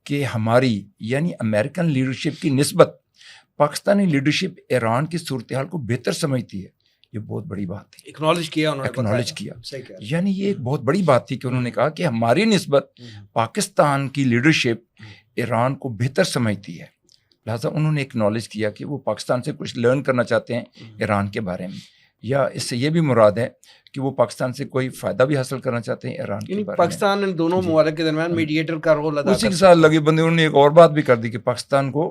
کہ ہماری یعنی امریکن لیڈرشپ کی نسبت پاکستانی لیڈرشپ ایران کی صورتحال کو بہتر سمجھتی ہے. یہ بہت بڑی بات تھی، اکنالج کیا انہوں نے، اکنالج کیا. یعنی یہ ایک بہت بڑی بات تھی کہ انہوں نے کہا کہ ہماری نسبت پاکستان کی لیڈرشپ ایران کو بہتر سمجھتی ہے، لہٰذا انہوں نے اکنالج کیا کہ وہ پاکستان سے کچھ لرن کرنا چاہتے ہیں ایران کے بارے میں، یا اس سے یہ بھی مراد ہے کہ وہ پاکستان سے کوئی فائدہ بھی حاصل کرنا چاہتے ہیں ایران کے بارے میں. پاکستان ان دونوں ممالک کے درمیان میڈیٹر کا رول ادا اسی کے ساتھ لگے بندے. انہوں نے ایک اور بات بھی کر دی کہ پاکستان کو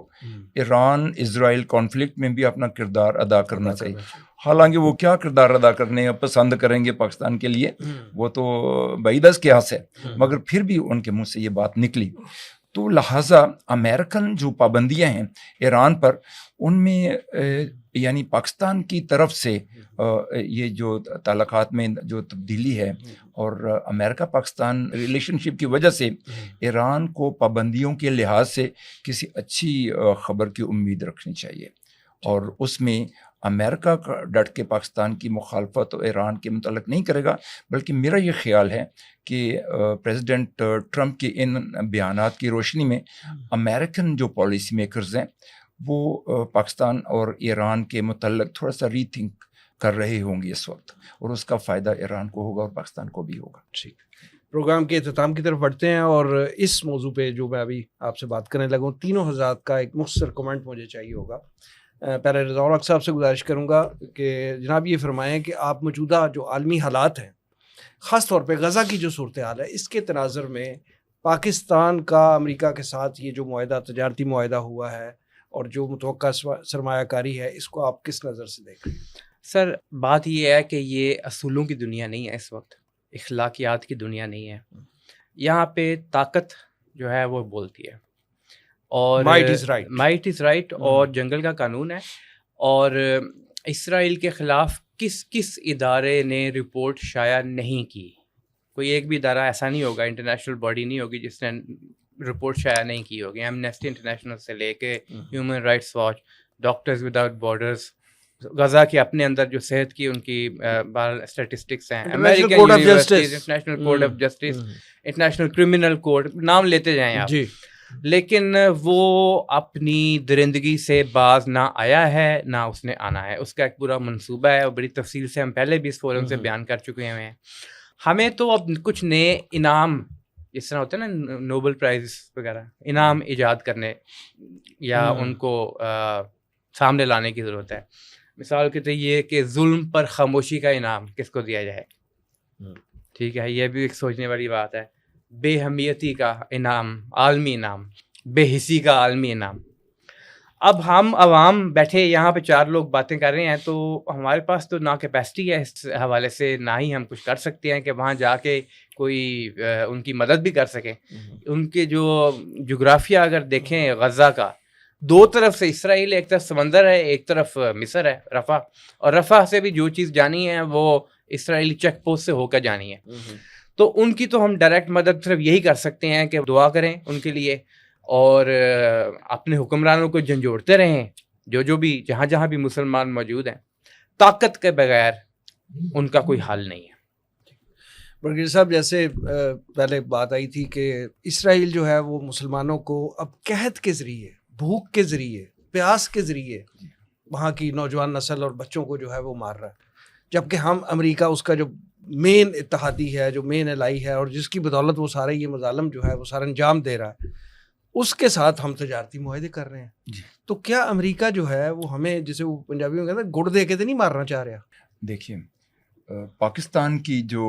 ایران اسرائیل کانفلکٹ میں بھی اپنا کردار ادا کرنا چاہیے. حالانکہ وہ کیا کردار ادا کرنے پسند کریں گے پاکستان کے لیے وہ تو بعید از قیاس ہے، مگر پھر بھی ان کے منہ سے یہ بات نکلی. تو لہٰذا امریکن جو پابندیاں ہیں ایران پر، ان میں یعنی پاکستان کی طرف سے یہ جو تعلقات میں جو تبدیلی ہے اور امریکہ پاکستان ریلیشن شپ کی وجہ سے ایران کو پابندیوں کے لحاظ سے کسی اچھی خبر کی امید رکھنی چاہیے. اور اس میں امریکہ کا ڈٹ کے پاکستان کی مخالفت ایران کے متعلق نہیں کرے گا، بلکہ میرا یہ خیال ہے کہ پریزیڈنٹ ٹرمپ کے ان بیانات کی روشنی میں امریکن جو پالیسی میکرز ہیں وہ پاکستان اور ایران کے متعلق تھوڑا سا ری تھنک کر رہے ہوں گے اس وقت، اور اس کا فائدہ ایران کو ہوگا اور پاکستان کو بھی ہوگا. ٹھیک، پروگرام کے اختتام کی طرف بڑھتے ہیں، اور اس موضوع پہ جو میں ابھی آپ سے بات کرنے لگا ہوں، تینوں حضرات کا ایک مختصر کمنٹ مجھے چاہیے ہوگا. پہلے رضا الحق صاحب سے گزارش کروں گا کہ جناب یہ فرمائیں کہ آپ موجودہ جو عالمی حالات ہیں، خاص طور پہ غزہ کی جو صورتحال ہے، اس کے تناظر میں پاکستان کا امریکہ کے ساتھ یہ جو معاہدہ، تجارتی معاہدہ ہوا ہے اور جو متوقع سرمایہ کاری ہے، اس کو آپ کس نظر سے دیکھ رہے ہیں؟ سر بات یہ ہے کہ یہ اصولوں کی دنیا نہیں ہے، اس وقت اخلاقیات کی دنیا نہیں ہے. یہاں پہ طاقت جو ہے وہ بولتی ہے، اور مائٹ از رائٹ اور جنگل کا قانون ہے. اور اسرائیل کے خلاف کس ادارے نے رپورٹ شائع نہیں کی؟ کوئی ایک بھی ادارہ ایسا نہیں ہوگا، انٹرنیشنل باڈی نہیں ہوگی جس نے رپورٹ شائع نہیں کی ہوگی. ایمنیسٹی انٹرنیشنل سے لے کے human rights watch, doctors without borders, Gaza کے اپنے اندر جو صحت کی ان کی اسٹیٹسٹکس ہیں، American universities, international court of justice, international criminal court, نام لیتے جائیں آپ. لیکن وہ اپنی درندگی سے باز نہ آیا ہے، نہ اس نے آنا ہے. اس کا ایک پورا منصوبہ ہے اور بڑی تفصیل سے ہم پہلے بھی اس فورم سے بیان کر چکے ہوئے ہیں. ہمیں تو اب کچھ نئے انعام، جس طرح ہوتے ہیں نا نوبل پرائز وغیرہ، انعام ایجاد کرنے یا ان کو سامنے لانے کی ضرورت ہے. مثال کے طور یہ کہ ظلم پر خاموشی کا انعام کس کو دیا جائے، ٹھیک ہے، یہ بھی ایک سوچنے والی بات ہے. بے حمیتی کا انعام، عالمی انعام، بے حسی کا عالمی انعام. اب ہم عوام بیٹھے یہاں پہ چار لوگ باتیں کر رہے ہیں، تو ہمارے پاس تو نہ کیپیسٹی ہے اس حوالے سے، نہ ہی ہم کچھ کر سکتے ہیں کہ وہاں جا کے کوئی ان کی مدد بھی کر سکیں. ان کے جو جغرافیہ اگر دیکھیں غزہ کا، دو طرف سے اسرائیل، ایک طرف سمندر ہے، ایک طرف مصر ہے، رفح، اور رفح سے بھی جو چیز جانی ہے وہ اسرائیلی چیک پوسٹ سے ہو کر جانی ہے. تو ان کی تو ہم ڈائریکٹ مدد صرف یہی کر سکتے ہیں کہ دعا کریں ان کے لیے، اور اپنے حکمرانوں کو جھنجھوڑتے رہیں، جو بھی جہاں بھی مسلمان موجود ہیں. طاقت کے بغیر ان کا کوئی حل نہیں ہے. برگیڈیئر صاحب، جیسے پہلے بات آئی تھی کہ اسرائیل جو ہے وہ مسلمانوں کو اب قحط کے ذریعے، بھوک کے ذریعے، پیاس کے ذریعے وہاں کی نوجوان نسل اور بچوں کو جو ہے وہ مار رہا ہے، جبکہ ہم امریکہ اس کا جو مین اتحادی ہے، جو مین الائی ہے، اور جس کی بدولت وہ سارے یہ مظالم جو ہے وہ سارا انجام دے رہا ہے. اس کے ساتھ ہم تجارتی معاہدے کر رہے ہیں. جی. تو کیا امریکہ جو ہے وہ ہمیں, جیسے وہ پنجابی میں کہتے ہیں, گڑ دے کے تو نہیں مارنا چاہ رہا؟ دیکھیے پاکستان کی جو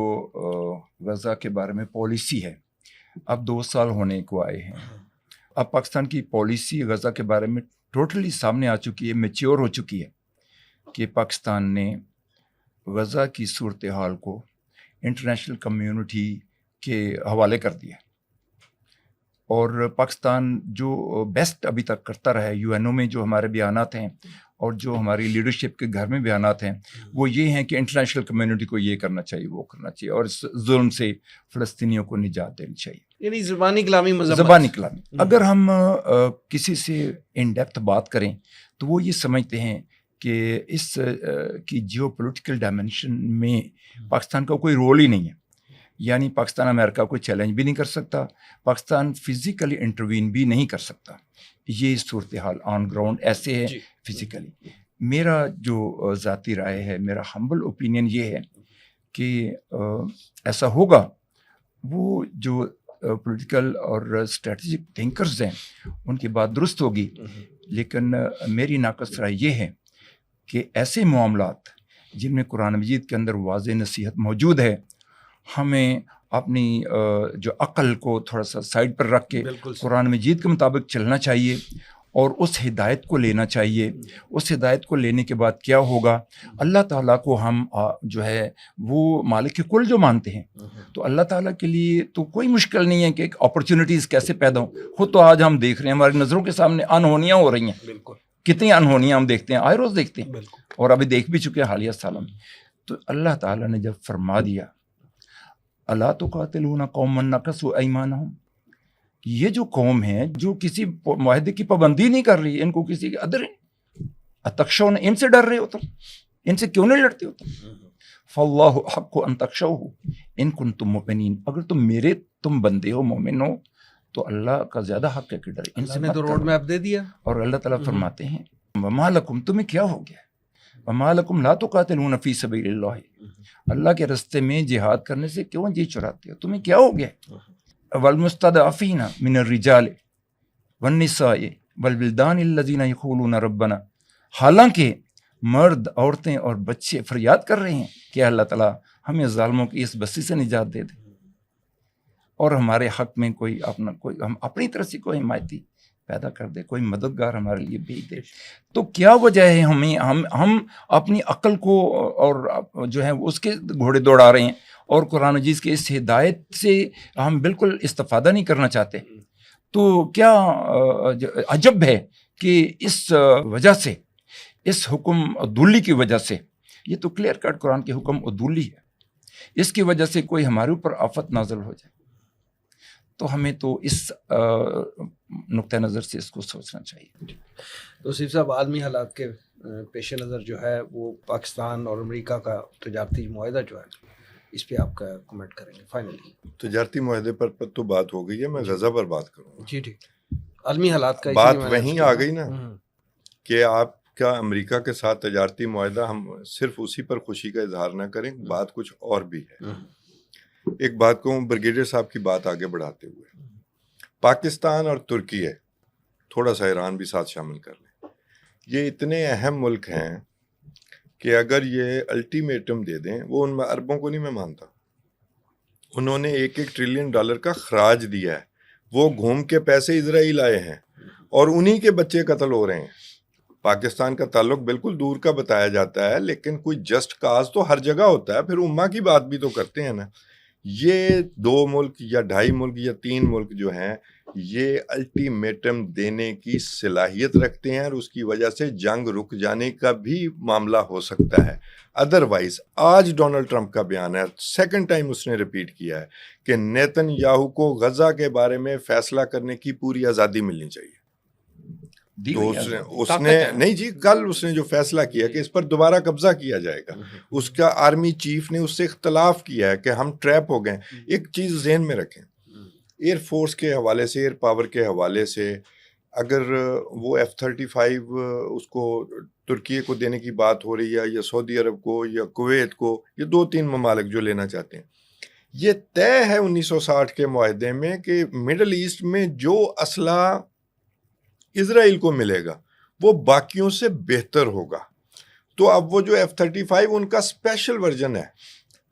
غزہ کے بارے میں پالیسی ہے اب 2 سال ہونے کو آئے ہیں. اب پاکستان کی پالیسی غزہ کے بارے میں ٹوٹلی سامنے آ چکی ہے, میچیور ہو چکی ہے کہ پاکستان نے غزہ کی صورتحال کو انٹرنیشنل کمیونٹی کے حوالے کر دیا. اور پاکستان جو بیسٹ ابھی تک کرتا رہا ہے UN میں جو ہمارے بیانات ہیں اور جو ہماری لیڈرشپ کے گھر میں بیانات ہیں وہ یہ ہیں کہ انٹرنیشنل کمیونٹی کو یہ کرنا چاہیے, وہ کرنا چاہیے, اور اس ظلم سے فلسطینیوں کو نجات دینی چاہیے. یعنی زبانی کلامی مذمت. زبانی کلامی. اگر ہم کسی سے ان ڈیپتھ بات کریں تو وہ یہ سمجھتے ہیں کہ اس کی جیو پولیٹیکل ڈائمینشن میں پاکستان کا کوئی رول ہی نہیں ہے. یعنی پاکستان امریکہ کو چیلنج بھی نہیں کر سکتا, پاکستان فزیکلی انٹروین بھی نہیں کر سکتا. یہ صورتحال آن گراؤنڈ ایسے ہے فزیکلی. میرا جو ذاتی رائے ہے, میرا ہمبل اوپینین یہ ہے کہ ایسا ہوگا. وہ جو پولیٹیکل اور اسٹریٹجک تھنکرز ہیں ان کی بات درست ہوگی, لیکن میری ناقص رائے یہ ہے کہ ایسے معاملات جن میں قرآن مجید کے اندر واضح نصیحت موجود ہے, ہمیں اپنی جو عقل کو تھوڑا سا سائڈ پر رکھ کے قرآن مجید کے مطابق چلنا چاہیے اور اس ہدایت کو لینا چاہیے. اس ہدایت کو لینے کے بعد کیا ہوگا, اللہ تعالیٰ کو ہم جو ہے وہ مالک کل جو مانتے ہیں, تو اللہ تعالیٰ کے لیے تو کوئی مشکل نہیں ہے کہ اپرچونیٹیز کیسے پیدا ہوں. خود تو آج ہم دیکھ رہے ہیں, ہماری نظروں کے سامنے انہونیاں ہو رہی ہیں. کتنی انہونیاں ہم دیکھتے ہیں, آئے روز دیکھتے ہیں, اور ابھی دیکھ بھی چکے ہیں حالیہ سالوں میں. تو اللہ تعالیٰ نے جب فرما دیا الا تقاتلون قوما نکثوا ایمانہم, یہ جو قوم ہے جو کسی معاہدے کی پابندی نہیں کر رہی, ان کو کسی کے ادر اتخشون, ان سے ڈر رہے ہو تم, ان سے کیوں نہیں لڑتے ہو تم؟ فاللہ حق ان تخشوہ ان کنتم مؤمنین, اگر تم بندے ہو, مومن ہو, تو اللہ کا زیادہ حق ہے کہ ڈرے. ان سے تو روڈ میپ دے دیا. اور اللہ تعالیٰ فرماتے ہیں وما لکم, تمہیں کیا ہو گیا, وما لکم لا تقاتلون فی سبیل اللہ, اللہ کے راستے میں جہاد کرنے سے کیوں جی چراتے ہو, تمہیں کیا ہو گیا. والمستضعفین من الرجال والنساء والولدان الذین یقولون ربنا, حالانکہ مرد, عورتیں اور بچے فریاد کر رہے ہیں کہ اللہ تعالیٰ ہمیں ظالموں کی اس بستی سے نجات دے دے اور ہمارے حق میں کوئی ہم اپنی طرف سے کوئی حمایتی پیدا کر دے, کوئی مددگار ہمارے لیے بھیج دے. تو کیا وجہ ہے ہم اپنی عقل کو اور جو ہے اس کے گھوڑے دوڑا رہے ہیں, اور قرآن مجید کے اس ہدایت سے ہم بالکل استفادہ نہیں کرنا چاہتے. تو کیا عجب ہے کہ اس وجہ سے, اس حکم عدولی کی وجہ سے, یہ تو کلیئر کٹ قرآن کے حکم عدولی ہے, اس کی وجہ سے کوئی ہمارے اوپر آفت نازل ہو جائے, تو ہمیں تو اس نقطہ نظر سے اس کو سوچنا چاہیے. تو صرف صاحب عالمی حالات کے پیش نظر جو ہے وہ پاکستان اور امریکہ کا تجارتی معاہدہ جو ہے, اس پہ آپ کا کمنٹ کریں گے فائنلی؟ تجارتی معاہدے پر تو بات ہو گئی ہے, میں غزہ پر بات کروں گا. جی ٹھیک. عالمی حالات کا بات وہیں آ گئی نا کہ آپ کا امریکہ کے ساتھ تجارتی معاہدہ, ہم صرف اسی پر خوشی کا اظہار نہ کریں, بات کچھ اور بھی ہے. ایک بات کو بریگیڈیئر صاحب کی بات آگے بڑھاتے ہوئے, پاکستان اور ترکی ہے, تھوڑا سا ایران بھی ساتھ شامل کر لیں, یہ اتنے اہم ملک ہیں کہ اگر یہ الٹیمیٹم دے دیں, وہ ان عربوں کو نہیں میں مانتا, انہوں نے $1 ٹریلین کا خراج دیا ہے, وہ گھوم کے پیسے اسرائیل آئے ہیں اور انہی کے بچے قتل ہو رہے ہیں. پاکستان کا تعلق بالکل دور کا بتایا جاتا ہے, لیکن کوئی جسٹ کاز تو ہر جگہ ہوتا ہے, پھر امہ کی بات بھی تو کرتے ہیں نا. یہ 2 ملک یا 2.5 ملک یا 3 ملک جو ہیں, یہ الٹیمیٹم دینے کی صلاحیت رکھتے ہیں, اور اس کی وجہ سے جنگ رک جانے کا بھی معاملہ ہو سکتا ہے. ادروائز آج ڈونلڈ ٹرمپ کا بیان ہے, سیکنڈ ٹائم اس نے ریپیٹ کیا ہے کہ نیتن یاہو کو غزہ کے بارے میں فیصلہ کرنے کی پوری آزادی ملنی چاہیے. تو اس نے نہیں جی, کل اس نے جو فیصلہ کیا کہ اس پر دوبارہ قبضہ کیا جائے گا, اس کا آرمی چیف نے اس سے اختلاف کیا ہے کہ ہم ٹریپ ہو گئے. ایک چیز ذہن میں رکھیں, ایئر فورس کے حوالے سے, ایئر پاور کے حوالے سے, اگر وہ F-35 اس کو ترکیے کو دینے کی بات ہو رہی ہے, یا سعودی عرب کو, یا کویت کو, یہ 2-3 ممالک جو لینا چاہتے ہیں, یہ طے ہے 1960 کے معاہدے میں کہ مڈل ایسٹ میں جو اسلحہ اسرائیل کو ملے گا وہ باقیوں سے بہتر ہوگا. تو اب وہ جو F-35 ان کا اسپیشل ورژن ہے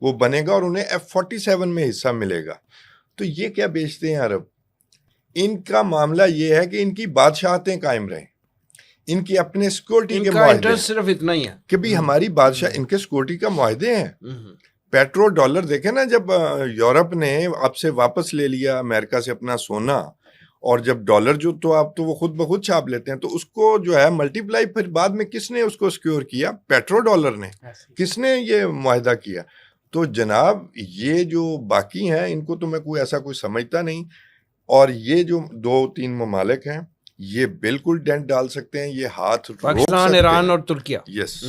وہ بنے گا اور انہیں F-47 میں حصہ ملے گا. تو یہ کیا بیچتے ہیں عرب؟ ان کا معاملہ یہ ہے کہ ان کی بادشاہتیں قائم رہیں, ان کی اپنے سیکورٹی کے معاہدے انٹرسٹ صرف اتنا ہی ہے کہ بھی ہماری بادشاہ, ان کے سیکورٹی کا معاہدے ہیں. پیٹرو ڈالر دیکھیں نا, جب یورپ نے اب سے واپس لے لیا امریکہ سے اپنا سونا, اور جب ڈالر جو تو آپ تو وہ خود بخود چھاپ لیتے ہیں, تو اس کو جو ہے ملٹی پلائی پھر بعد میں کس نے اس کو سیکیور کیا؟ پیٹرو ڈالر نے. کس نے یہ معاہدہ کیا؟ تو جناب یہ جو باقی ہیں ان کو تو میں کوئی ایسا کوئی سمجھتا نہیں, اور یہ جو 2-3 ممالک ہیں یہ بالکل ڈینٹ ڈال سکتے ہیں, یہ ہاتھ روک پاکستان, سکتے ایران ہیں. اور ترکیہ. یس,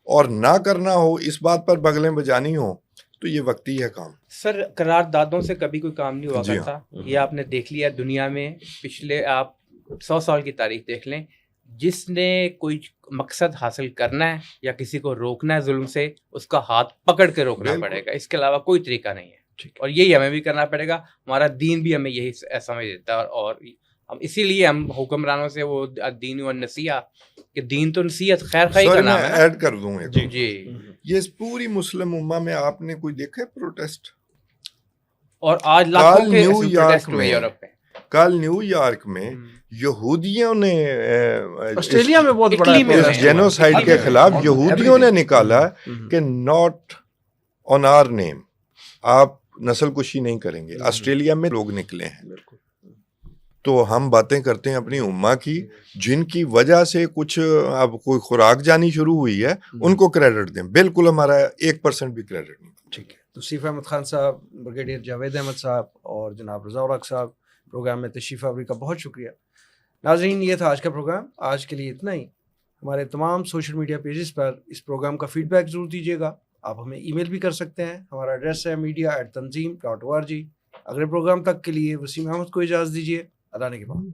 اور نہ کرنا ہو, اس بات پر بغلیں بجانی ہو, تو یہ وقتی ہے کام. سر قراردادوں سے کبھی کوئی کام نہیں ہوا جی کرتا. یہ آپ نے دیکھ لیا دنیا میں, پچھلے آپ 100 سال کی تاریخ دیکھ لیں, جس نے کوئی مقصد حاصل کرنا ہے یا کسی کو روکنا ہے ظلم سے, اس کا ہاتھ پکڑ کے روکنا بالکل. پڑے گا, اس کے علاوہ کوئی طریقہ نہیں ہے. اور یہی ہمیں بھی کرنا پڑے گا, ہمارا دین بھی ہمیں یہی سمجھ دیتا ہے, اور ہم اسی لیے ہم حکمرانوں سے وہ دین و نصیحت کہ دین تو نصیحت خیر خواہی کا سوری نام میں ہے نا. ایڈ کر دوں ایک, جی, یہ اس پوری مسلم امہ میں آپ نے کوئی دیکھا ہے پروٹیسٹ؟ اور آج لاکھوں کے نیو یارک پروٹیسٹ ہوئے میں, یورپ میں. کل نیو یارک میں یہودیوں نے آسٹریلیا میں بہت بڑا اٹلی میں اس جینوسائیڈ کے خلاف یہودیوں نے نکالا کہ ناٹ آن آر نیم, آپ نسل کشی نہیں کریں گے. آسٹریلیا میں لوگ نکلے ہیں. تو ہم باتیں کرتے ہیں اپنی امہ کی, جن کی وجہ سے کچھ اب کوئی خوراک جانی شروع ہوئی ہے, ان کو کریڈٹ دیں. بالکل ہمارا 1% بھی کریڈٹ نہیں. ٹھیک ہے. توصیف احمد خان صاحب, بریگیڈیئر جاوید احمد صاحب اور جناب رضا الحق صاحب, پروگرام میں تشریف آوری کا بہت شکریہ. ناظرین, یہ تھا آج کا پروگرام. آج کے لیے اتنا ہی. ہمارے تمام سوشل میڈیا پیجز پر اس پروگرام کا فیڈ بیک ضرور دیجیے گا. آپ ہمیں ای میل بھی کر سکتے ہیں. ہمارا ایڈریس ہے media@tanzeem.org. اگلے پروگرام تک کے لیے وسیم احمد کو اجازت دیجیے. اللہ نے کے بعد.